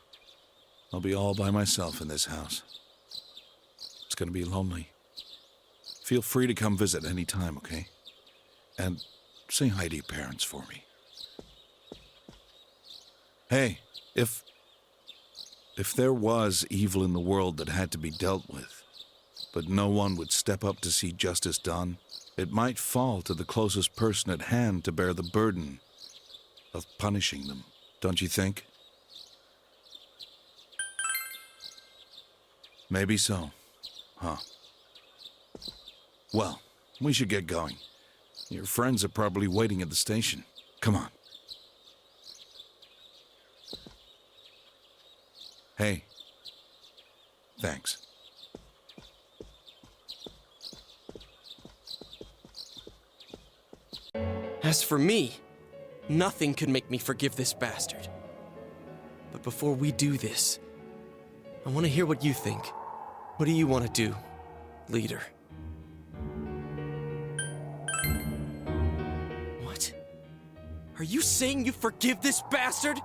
I'll be all by myself in this house. It's gonna be lonely. Feel free to come visit any time, okay? And say hi to your parents for me. Hey, if there was evil in the world that had to be dealt with, but no one would step up to see justice done, it might fall to the closest person at hand to bear the burden of punishing them, don't you think? Maybe so, huh? Well, we should get going. Your friends are probably waiting at the station. Come on. Hey. Thanks. As for me, nothing could make me forgive this bastard. But before we do this, I want to hear what you think. What do you want to do, leader? What? Are you saying you forgive this bastard?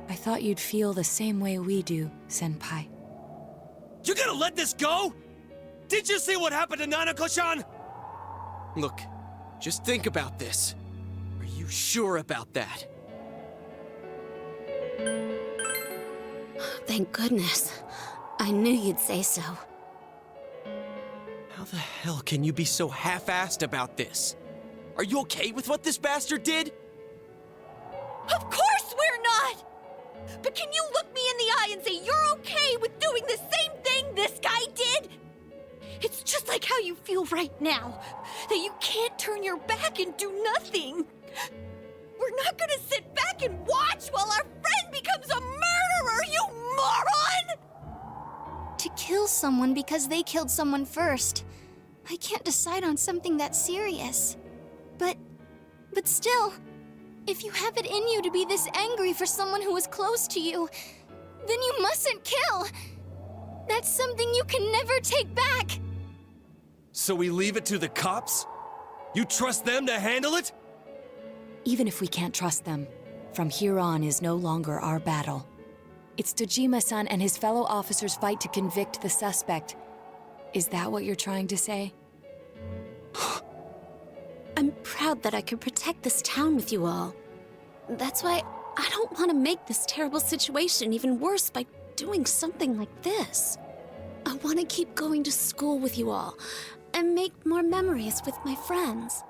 I thought you'd feel the same way we do, Senpai. You gonna let this go? Did you see what happened to Nanako-chan? Look, just think about this. sure about that? Thank goodness. I knew you'd say so. How the hell can you be so half-assed about this? Are you okay with what this bastard did? Of course we're not! But can you look me in the eye and say you're okay with doing the same thing this guy did? It's just like how you feel right now, that you can't turn your back and do nothing. We're not gonna sit back and watch while our friend becomes a murderer, you moron! To kill someone because they killed someone first. I can't decide on something that serious. But still, if you have it in you to be this angry for someone who was close to you, then you mustn't kill. That's something you can never take back. So we leave it to the cops? You trust them to handle it? Even if we can't trust them, from here on is no longer our battle. It's Dojima-san and his fellow officers' fight to convict the suspect. Is that what you're trying to say? I'm proud that I could protect this town with you all. That's why I don't want to make this terrible situation even worse by doing something like this. I want to keep going to school with you all and make more memories with my friends.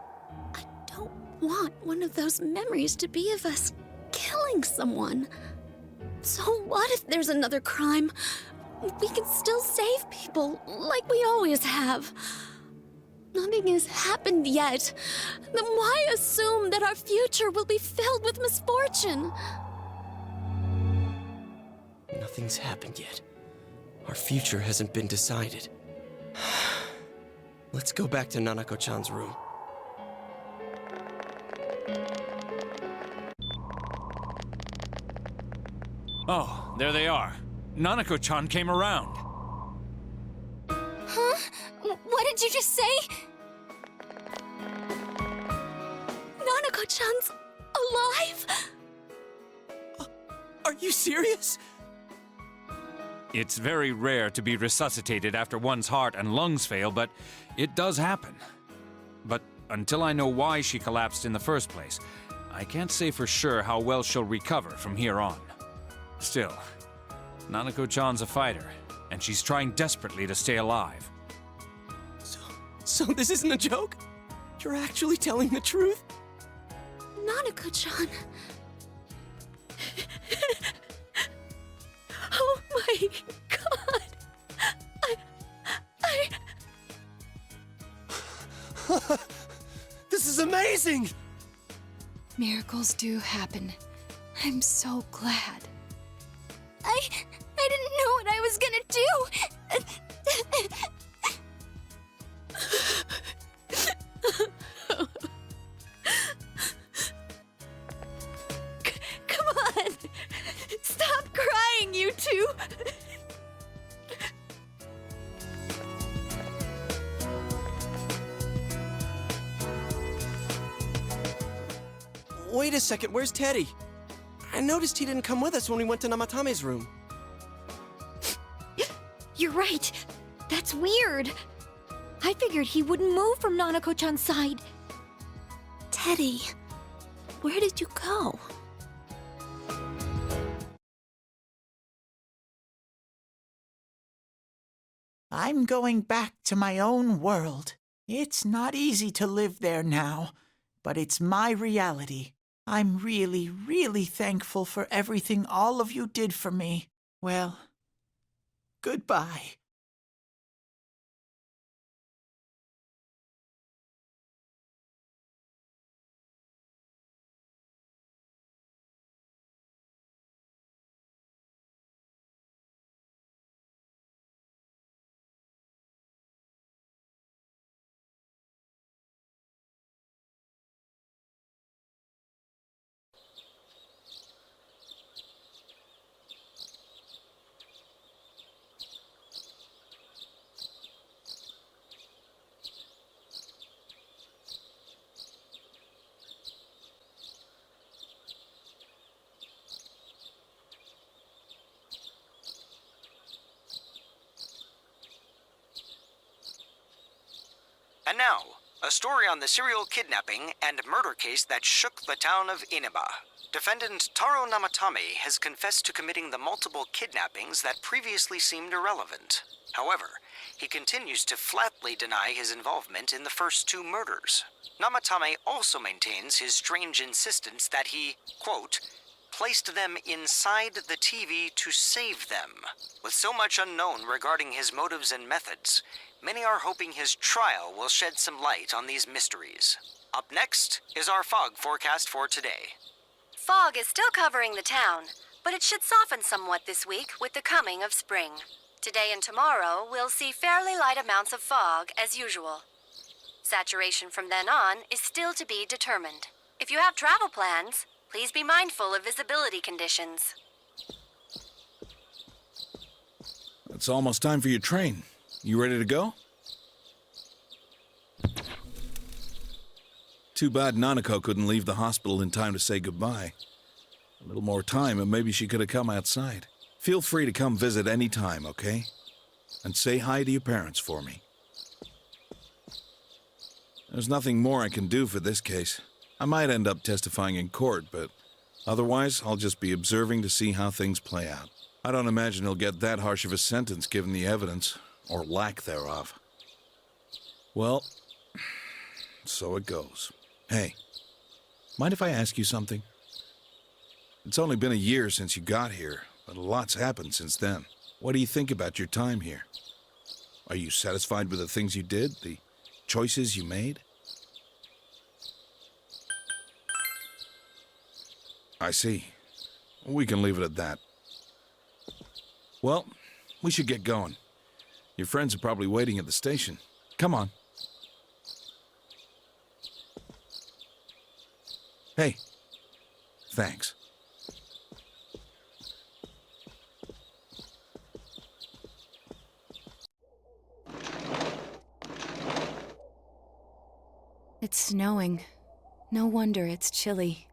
I don't want one of those memories to be of us killing someone. So what if there's another crime? We can still save people like we always have. Nothing has happened yet. Then why assume that our future will be filled with misfortune? Nothing's happened yet. Our future hasn't been decided. Let's go back to Nanako-chan's room. Oh, there they are. Nanako-chan came around. Huh? What did you just say? Nanako-chan's alive? Are you serious? It's very rare to be resuscitated after one's heart and lungs fail, but it does happen. But until I know why she collapsed in the first place, I can't say for sure how well she'll recover from here on. Still, Nanako-chan's a fighter, and she's trying desperately to stay alive. So this isn't a joke? You're actually telling the truth? Nanako-chan. Oh my god. This is amazing! Miracles do happen. I'm so glad. I didn't know what I was gonna do. Come on! Stop crying, you two! Wait a second, where's Teddy? I noticed he didn't come with us when we went to Namatame's room. You're right. That's weird. I figured he wouldn't move from Nanako-chan's side. Teddy, where did you go? I'm going back to my own world. It's not easy to live there now, but it's my reality. I'm really, really thankful for everything all of you did for me. Well, goodbye. And now, a story on the serial kidnapping and murder case that shook the town of Inaba. Defendant Taro Namatame has confessed to committing the multiple kidnappings that previously seemed irrelevant. However, he continues to flatly deny his involvement in the first two murders. Namatame also maintains his strange insistence that he, quote, placed them inside the TV to save them. With so much unknown regarding his motives and methods, many are hoping his trial will shed some light on these mysteries. Up next is our fog forecast for today. Fog is still covering the town, but it should soften somewhat this week with the coming of spring. Today and tomorrow, we'll see fairly light amounts of fog as usual. Saturation from then on is still to be determined. If you have travel plans, please be mindful of visibility conditions. It's almost time for your train. You ready to go? Too bad Nanako couldn't leave the hospital in time to say goodbye. A little more time and maybe she could have come outside. Feel free to come visit any time, okay? And say hi to your parents for me. There's nothing more I can do for this case. I might end up testifying in court, but otherwise I'll just be observing to see how things play out. I don't imagine he'll get that harsh of a sentence given the evidence, or lack thereof. Well, so it goes. Hey, mind if I ask you something? It's only been a year since you got here, but a lot's happened since then. What do you think about your time here? Are you satisfied with the things you did, the choices you made? I see. We can leave it at that. Well, we should get going. Your friends are probably waiting at the station. Come on. Hey, thanks. It's snowing. No wonder it's chilly.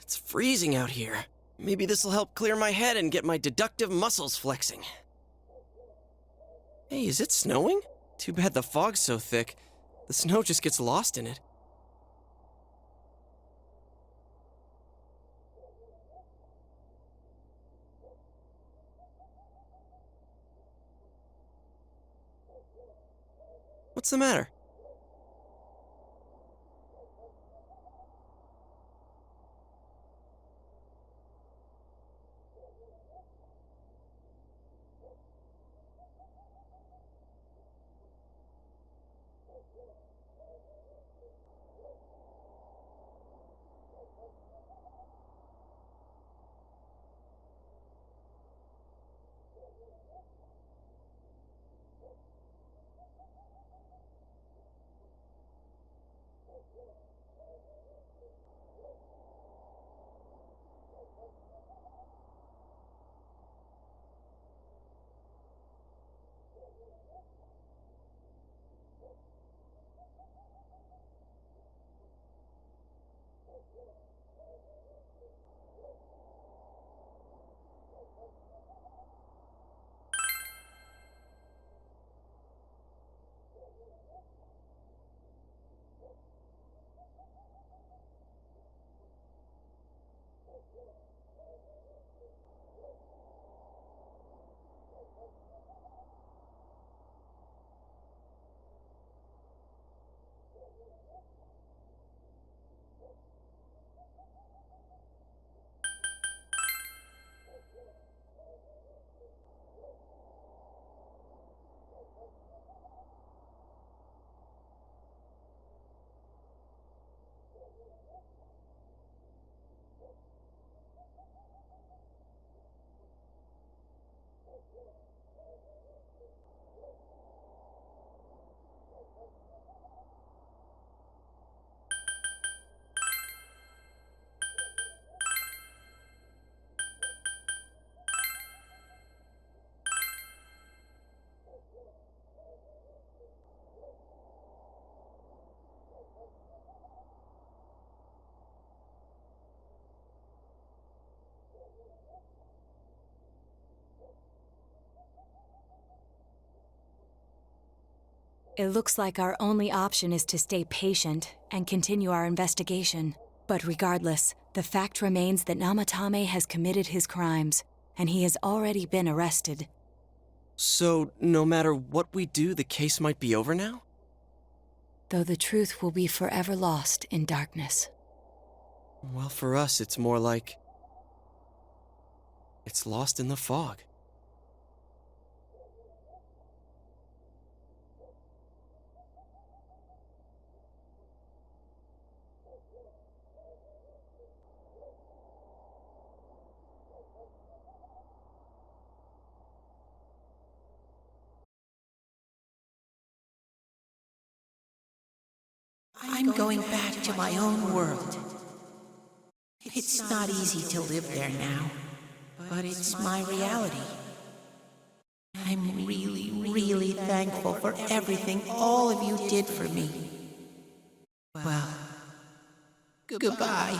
It's freezing out here. Maybe this'll help clear my head and get my deductive muscles flexing. Hey, is it snowing? Too bad the fog's so thick. The snow just gets lost in it. What's the matter? It looks like our only option is to stay patient and continue our investigation. But regardless, the fact remains that Namatame has committed his crimes, and he has already been arrested. So, no matter what we do, the case might be over now? Though the truth will be forever lost in darkness. Well, for us, it's more like... it's lost in the fog. I'm going back to my own world. It's not easy to live there now, but it's my reality. I'm really, really thankful for everything all of you did for me. Well, goodbye.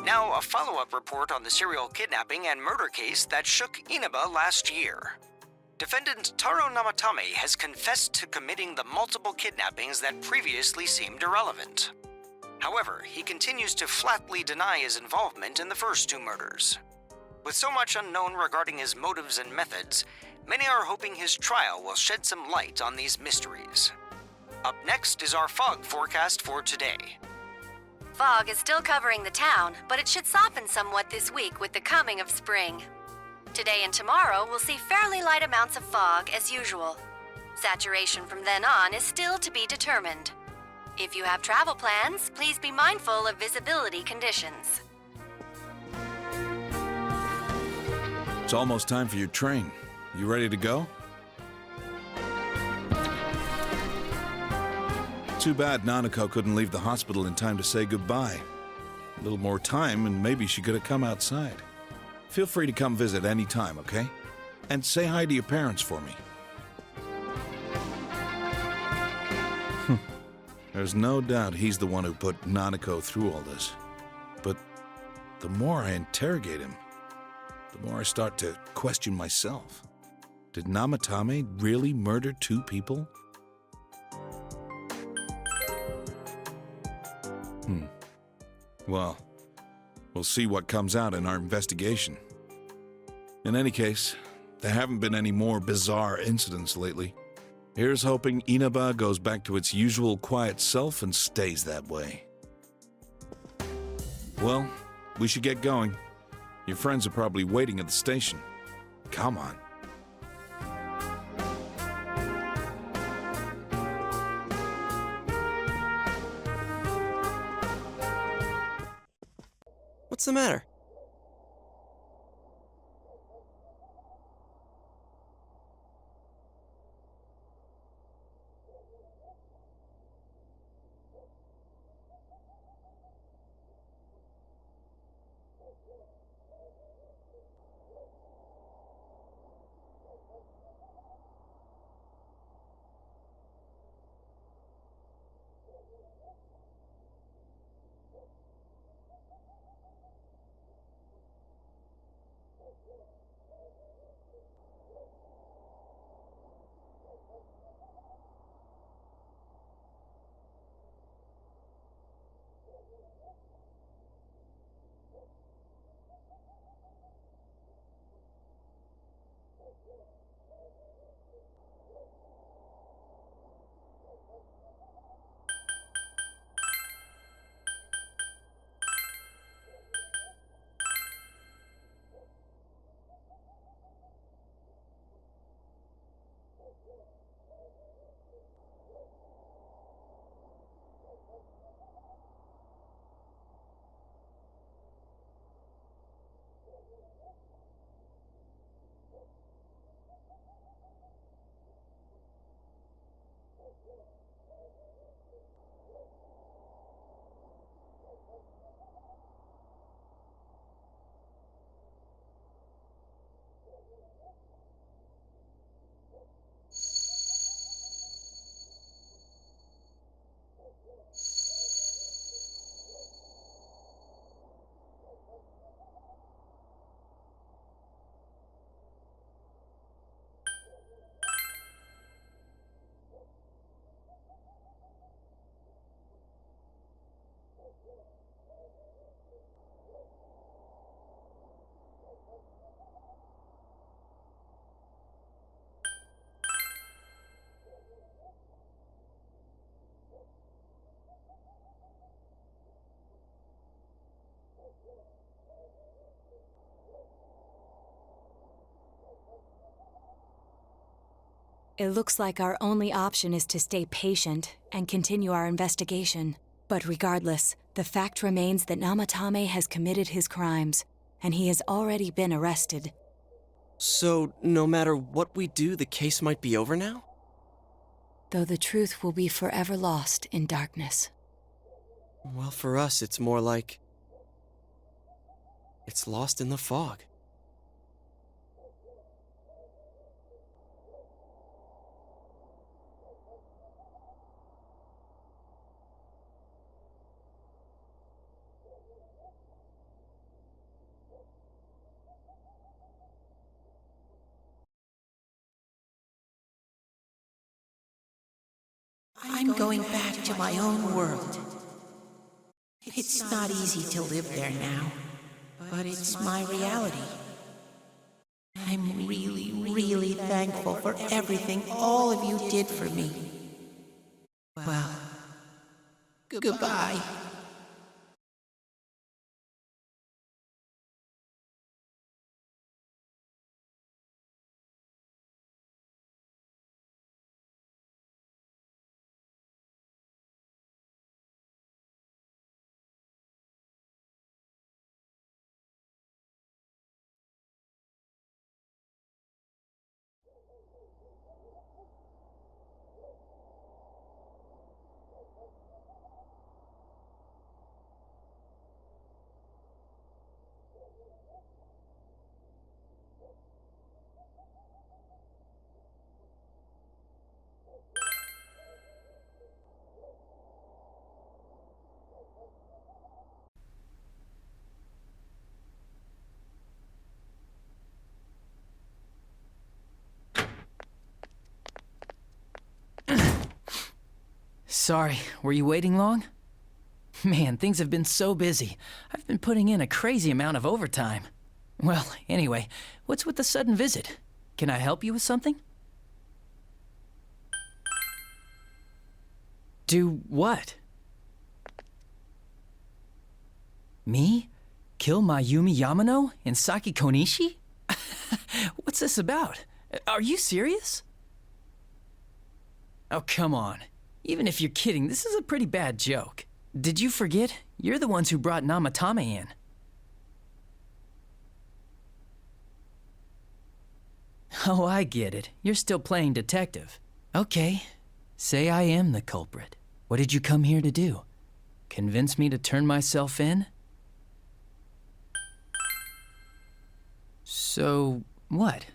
Now, a follow-up report on the serial kidnapping and murder case that shook Inaba last year. Defendant Taro Namatame has confessed to committing the multiple kidnappings that previously seemed irrelevant. However, he continues to flatly deny his involvement in the first two murders. With so much unknown regarding his motives and methods, many are hoping his trial will shed some light on these mysteries. Up next is our fog forecast for today. Fog is still covering the town, but it should soften somewhat this week with the coming of spring. Today and tomorrow will see fairly light amounts of fog as usual. Saturation from then on is still to be determined. If you have travel plans, please be mindful of visibility conditions. It's almost time for your train. You ready to go? Too bad Nanako couldn't leave the hospital in time to say goodbye. A little more time and maybe she could have come outside. Feel free to come visit any time, okay? And say hi to your parents for me. There's no doubt he's the one who put Nanako through all this. But the more I interrogate him, the more I start to question myself. Did Namatame really murder two people? Well, we'll see what comes out in our investigation. In any case, there haven't been any more bizarre incidents lately. Here's hoping Inaba goes back to its usual quiet self and stays that way. Well, we should get going. Your friends are probably waiting at the station. Come on. What's the matter? It looks like our only option is to stay patient and continue our investigation. But regardless, the fact remains that Namatame has committed his crimes, and he has already been arrested. So, no matter what we do, the case might be over now? Though the truth will be forever lost in darkness. Well, for us, it's more like... it's lost in the fog. I'm going back to my own world. It's not easy to live there now, but it's my reality. I'm really, really thankful for everything all of you did for me. Well, goodbye. Sorry, were you waiting long? Man, things have been so busy. I've been putting in a crazy amount of overtime. Well, anyway, what's with the sudden visit? Can I help you with something? Do what? Me? Kill Mayumi Yamano and Saki Konishi? What's this about? Are you serious? Oh, come on. Even if you're kidding, this is a pretty bad joke. Did you forget? You're the ones who brought Namatame in. Oh, I get it. You're still playing detective. Okay. Say I am the culprit. What did you come here to do? Convince me to turn myself in? So, what?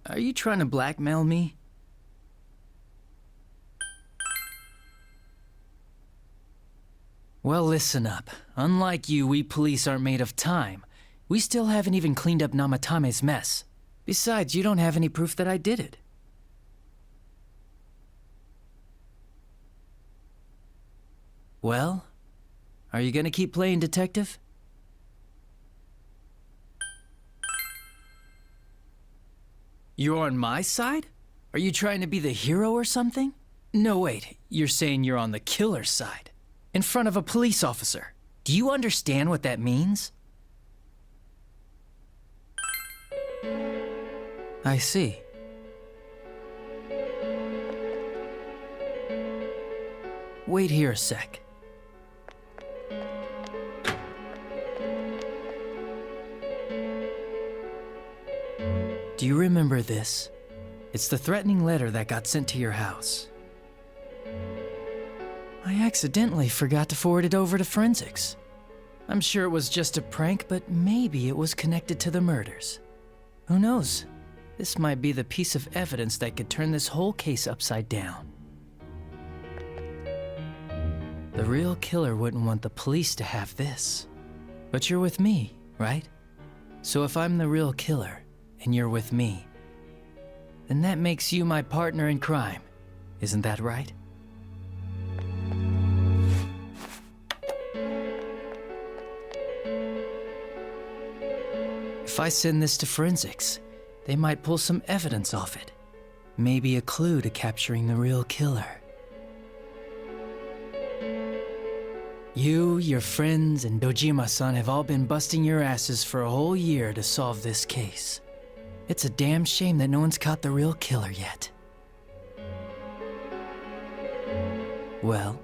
Are you trying to blackmail me? Well, listen up. Unlike you, we police aren't made of time. We still haven't even cleaned up Namatame's mess. Besides, you don't have any proof that I did it. Well, are you gonna keep playing detective? You're on my side? Are you trying to be the hero or something? No, wait, you're saying you're on the killer's side. In front of a police officer. Do you understand what that means? I see. Wait here a sec. Do you remember this? It's the threatening letter that got sent to your house. I accidentally forgot to forward it over to forensics. I'm sure it was just a prank, but maybe it was connected to the murders. Who knows? This might be the piece of evidence that could turn this whole case upside down. The real killer wouldn't want the police to have this. But you're with me, right? So if I'm the real killer, and you're with me, then that makes you my partner in crime. Isn't that right? If I send this to forensics, they might pull some evidence off it. Maybe a clue to capturing the real killer. You, your friends, and Dojima-san have all been busting your asses for a whole year to solve this case. It's a damn shame that no one's caught the real killer yet. Well,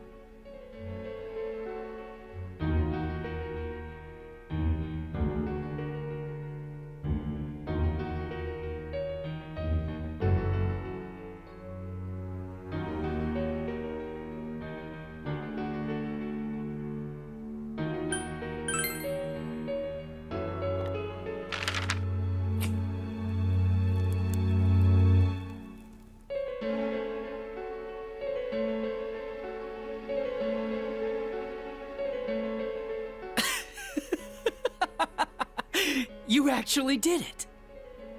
you actually did it!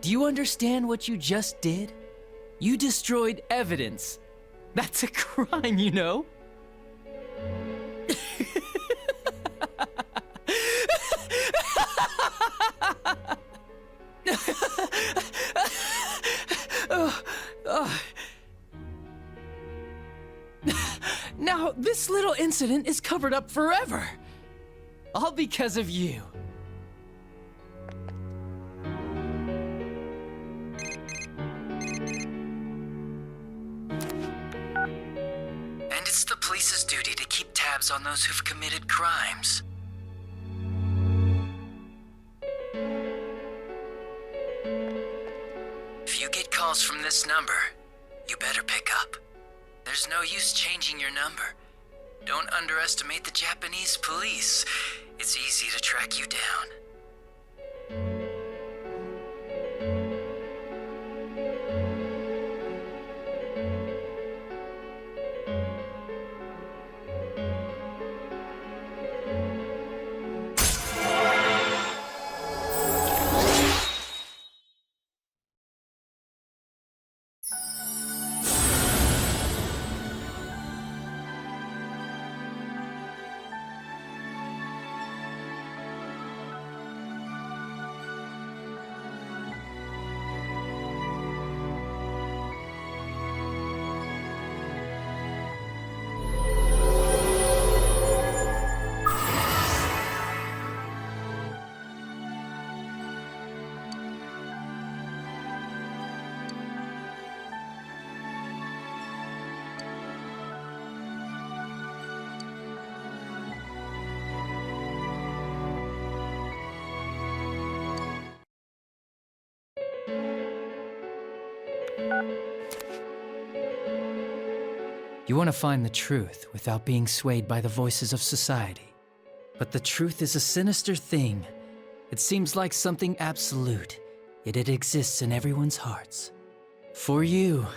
Do you understand what you just did? You destroyed evidence. That's a crime, you know? Now, this little incident is covered up forever. All because of you. And it's the police's duty to keep tabs on those who've committed crimes. If you get calls from this number, you better pick up. There's no use changing your number. Don't underestimate the Japanese police. It's easy to track you down. You want to find the truth without being swayed by the voices of society. But the truth is a sinister thing. It seems like something absolute, yet it exists in everyone's hearts. For you,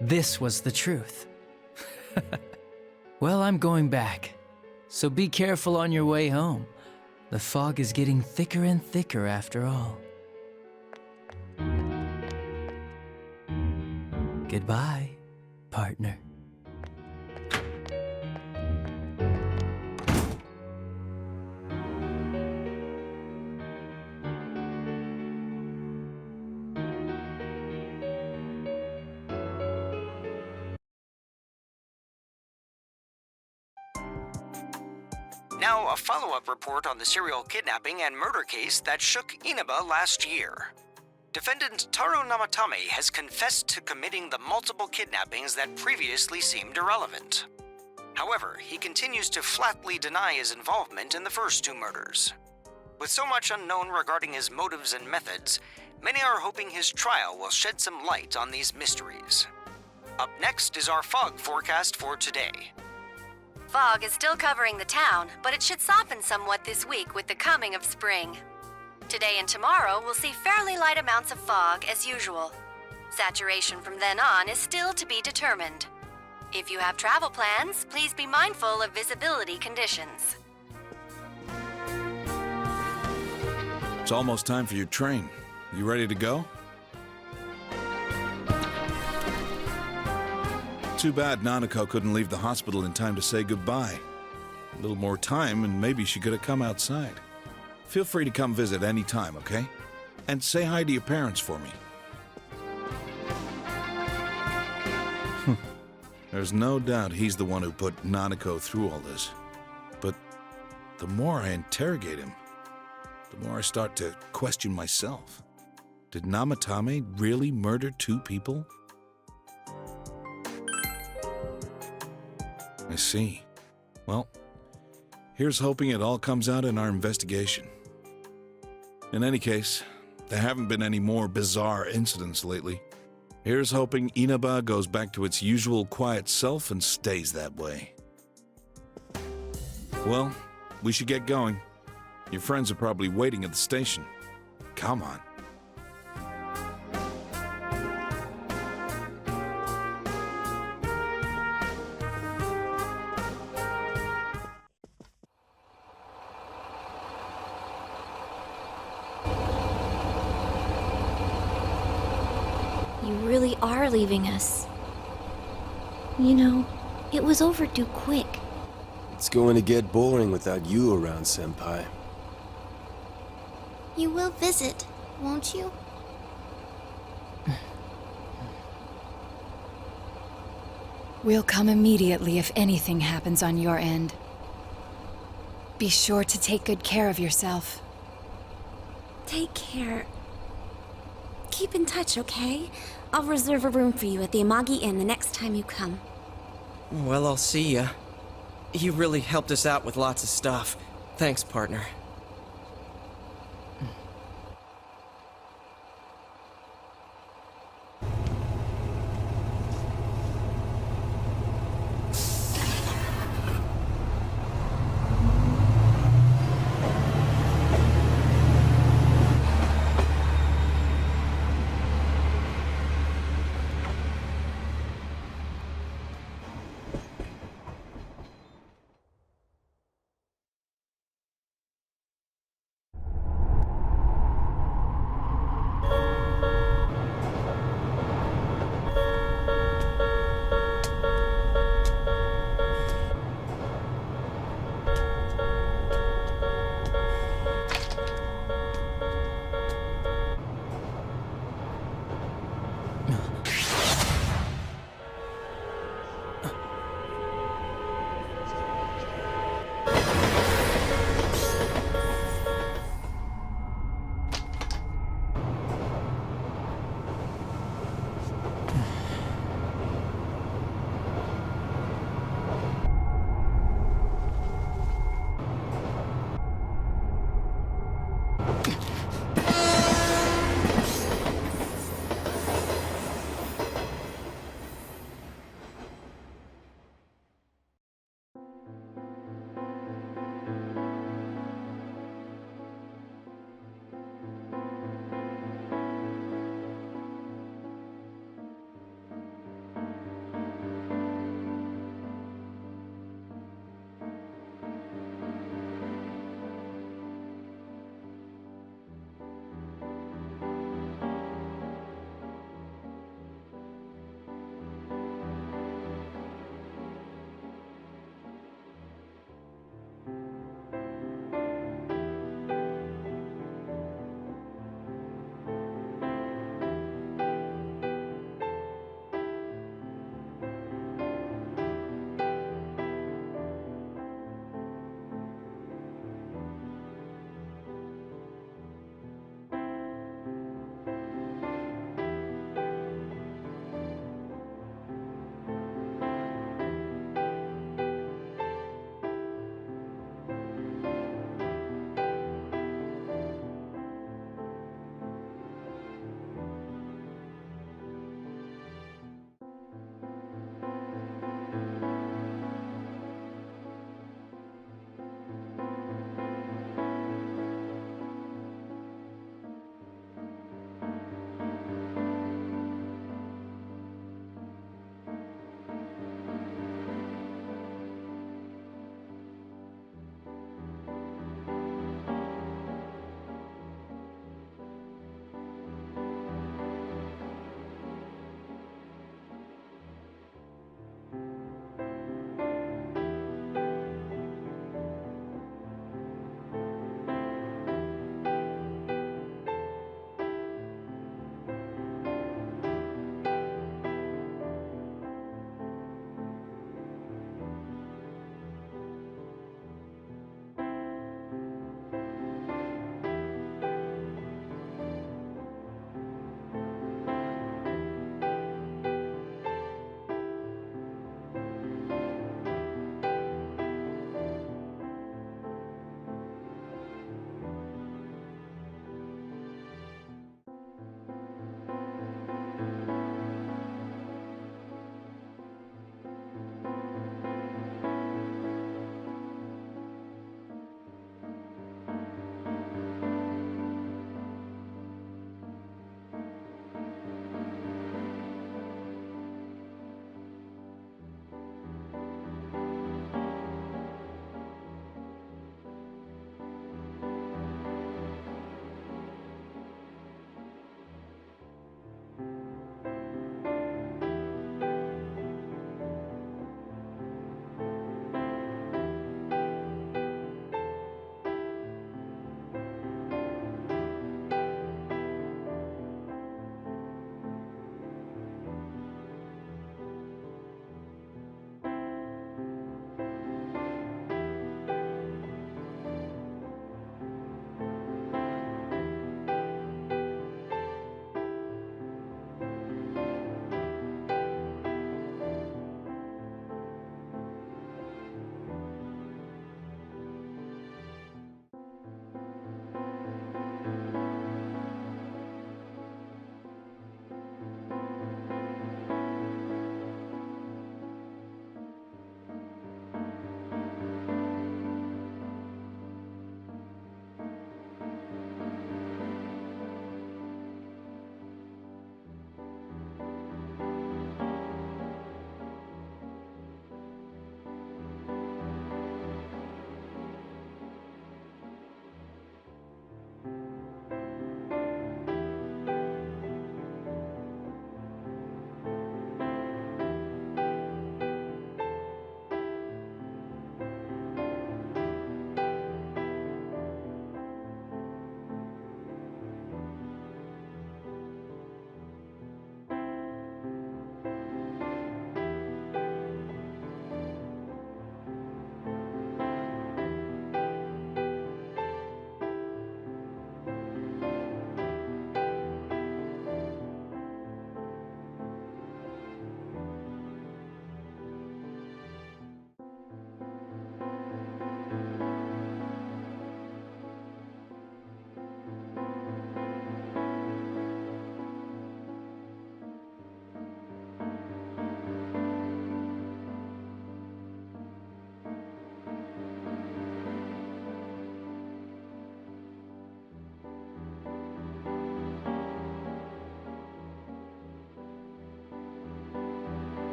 this was the truth. Well, I'm going back, so be careful on your way home. The fog is getting thicker and thicker after all. Goodbye, partner. Now, a follow-up report on the serial kidnapping and murder case that shook Inaba last year. Defendant Taro Namatame has confessed to committing the multiple kidnappings that previously seemed irrelevant. However, he continues to flatly deny his involvement in the first two murders. With so much unknown regarding his motives and methods, many are hoping his trial will shed some light on these mysteries. Up next is our fog forecast for today. Fog is still covering the town, but it should soften somewhat this week with the coming of spring. Today and tomorrow we'll see fairly light amounts of fog as usual. Saturation from then on is still to be determined. If you have travel plans, please be mindful of visibility conditions. It's almost time for your train. You ready to go? Too bad Nanako couldn't leave the hospital in time to say goodbye. A little more time and maybe she could have come outside. Feel free to come visit any time, okay? And say hi to your parents for me. There's no doubt he's the one who put Nanako through all this. But the more I interrogate him, the more I start to question myself. Did Namatame really murder two people? see. Well, here's hoping it all comes out in our investigation. In any case, there haven't been any more bizarre incidents lately. Here's hoping Inaba goes back to its usual quiet self and stays that way. Well, we should get going. Your friends are probably waiting at the station. Come on. You really are leaving us. You know, it was overdue quick. It's going to get boring without you around, Senpai. You will visit, won't you? We'll come immediately if anything happens on your end. Be sure to take good care of yourself. Take care. Keep in touch, okay? I'll reserve a room for you at the Amagi Inn the next time you come. Well, I'll see ya. You really helped us out with lots of stuff. Thanks, partner.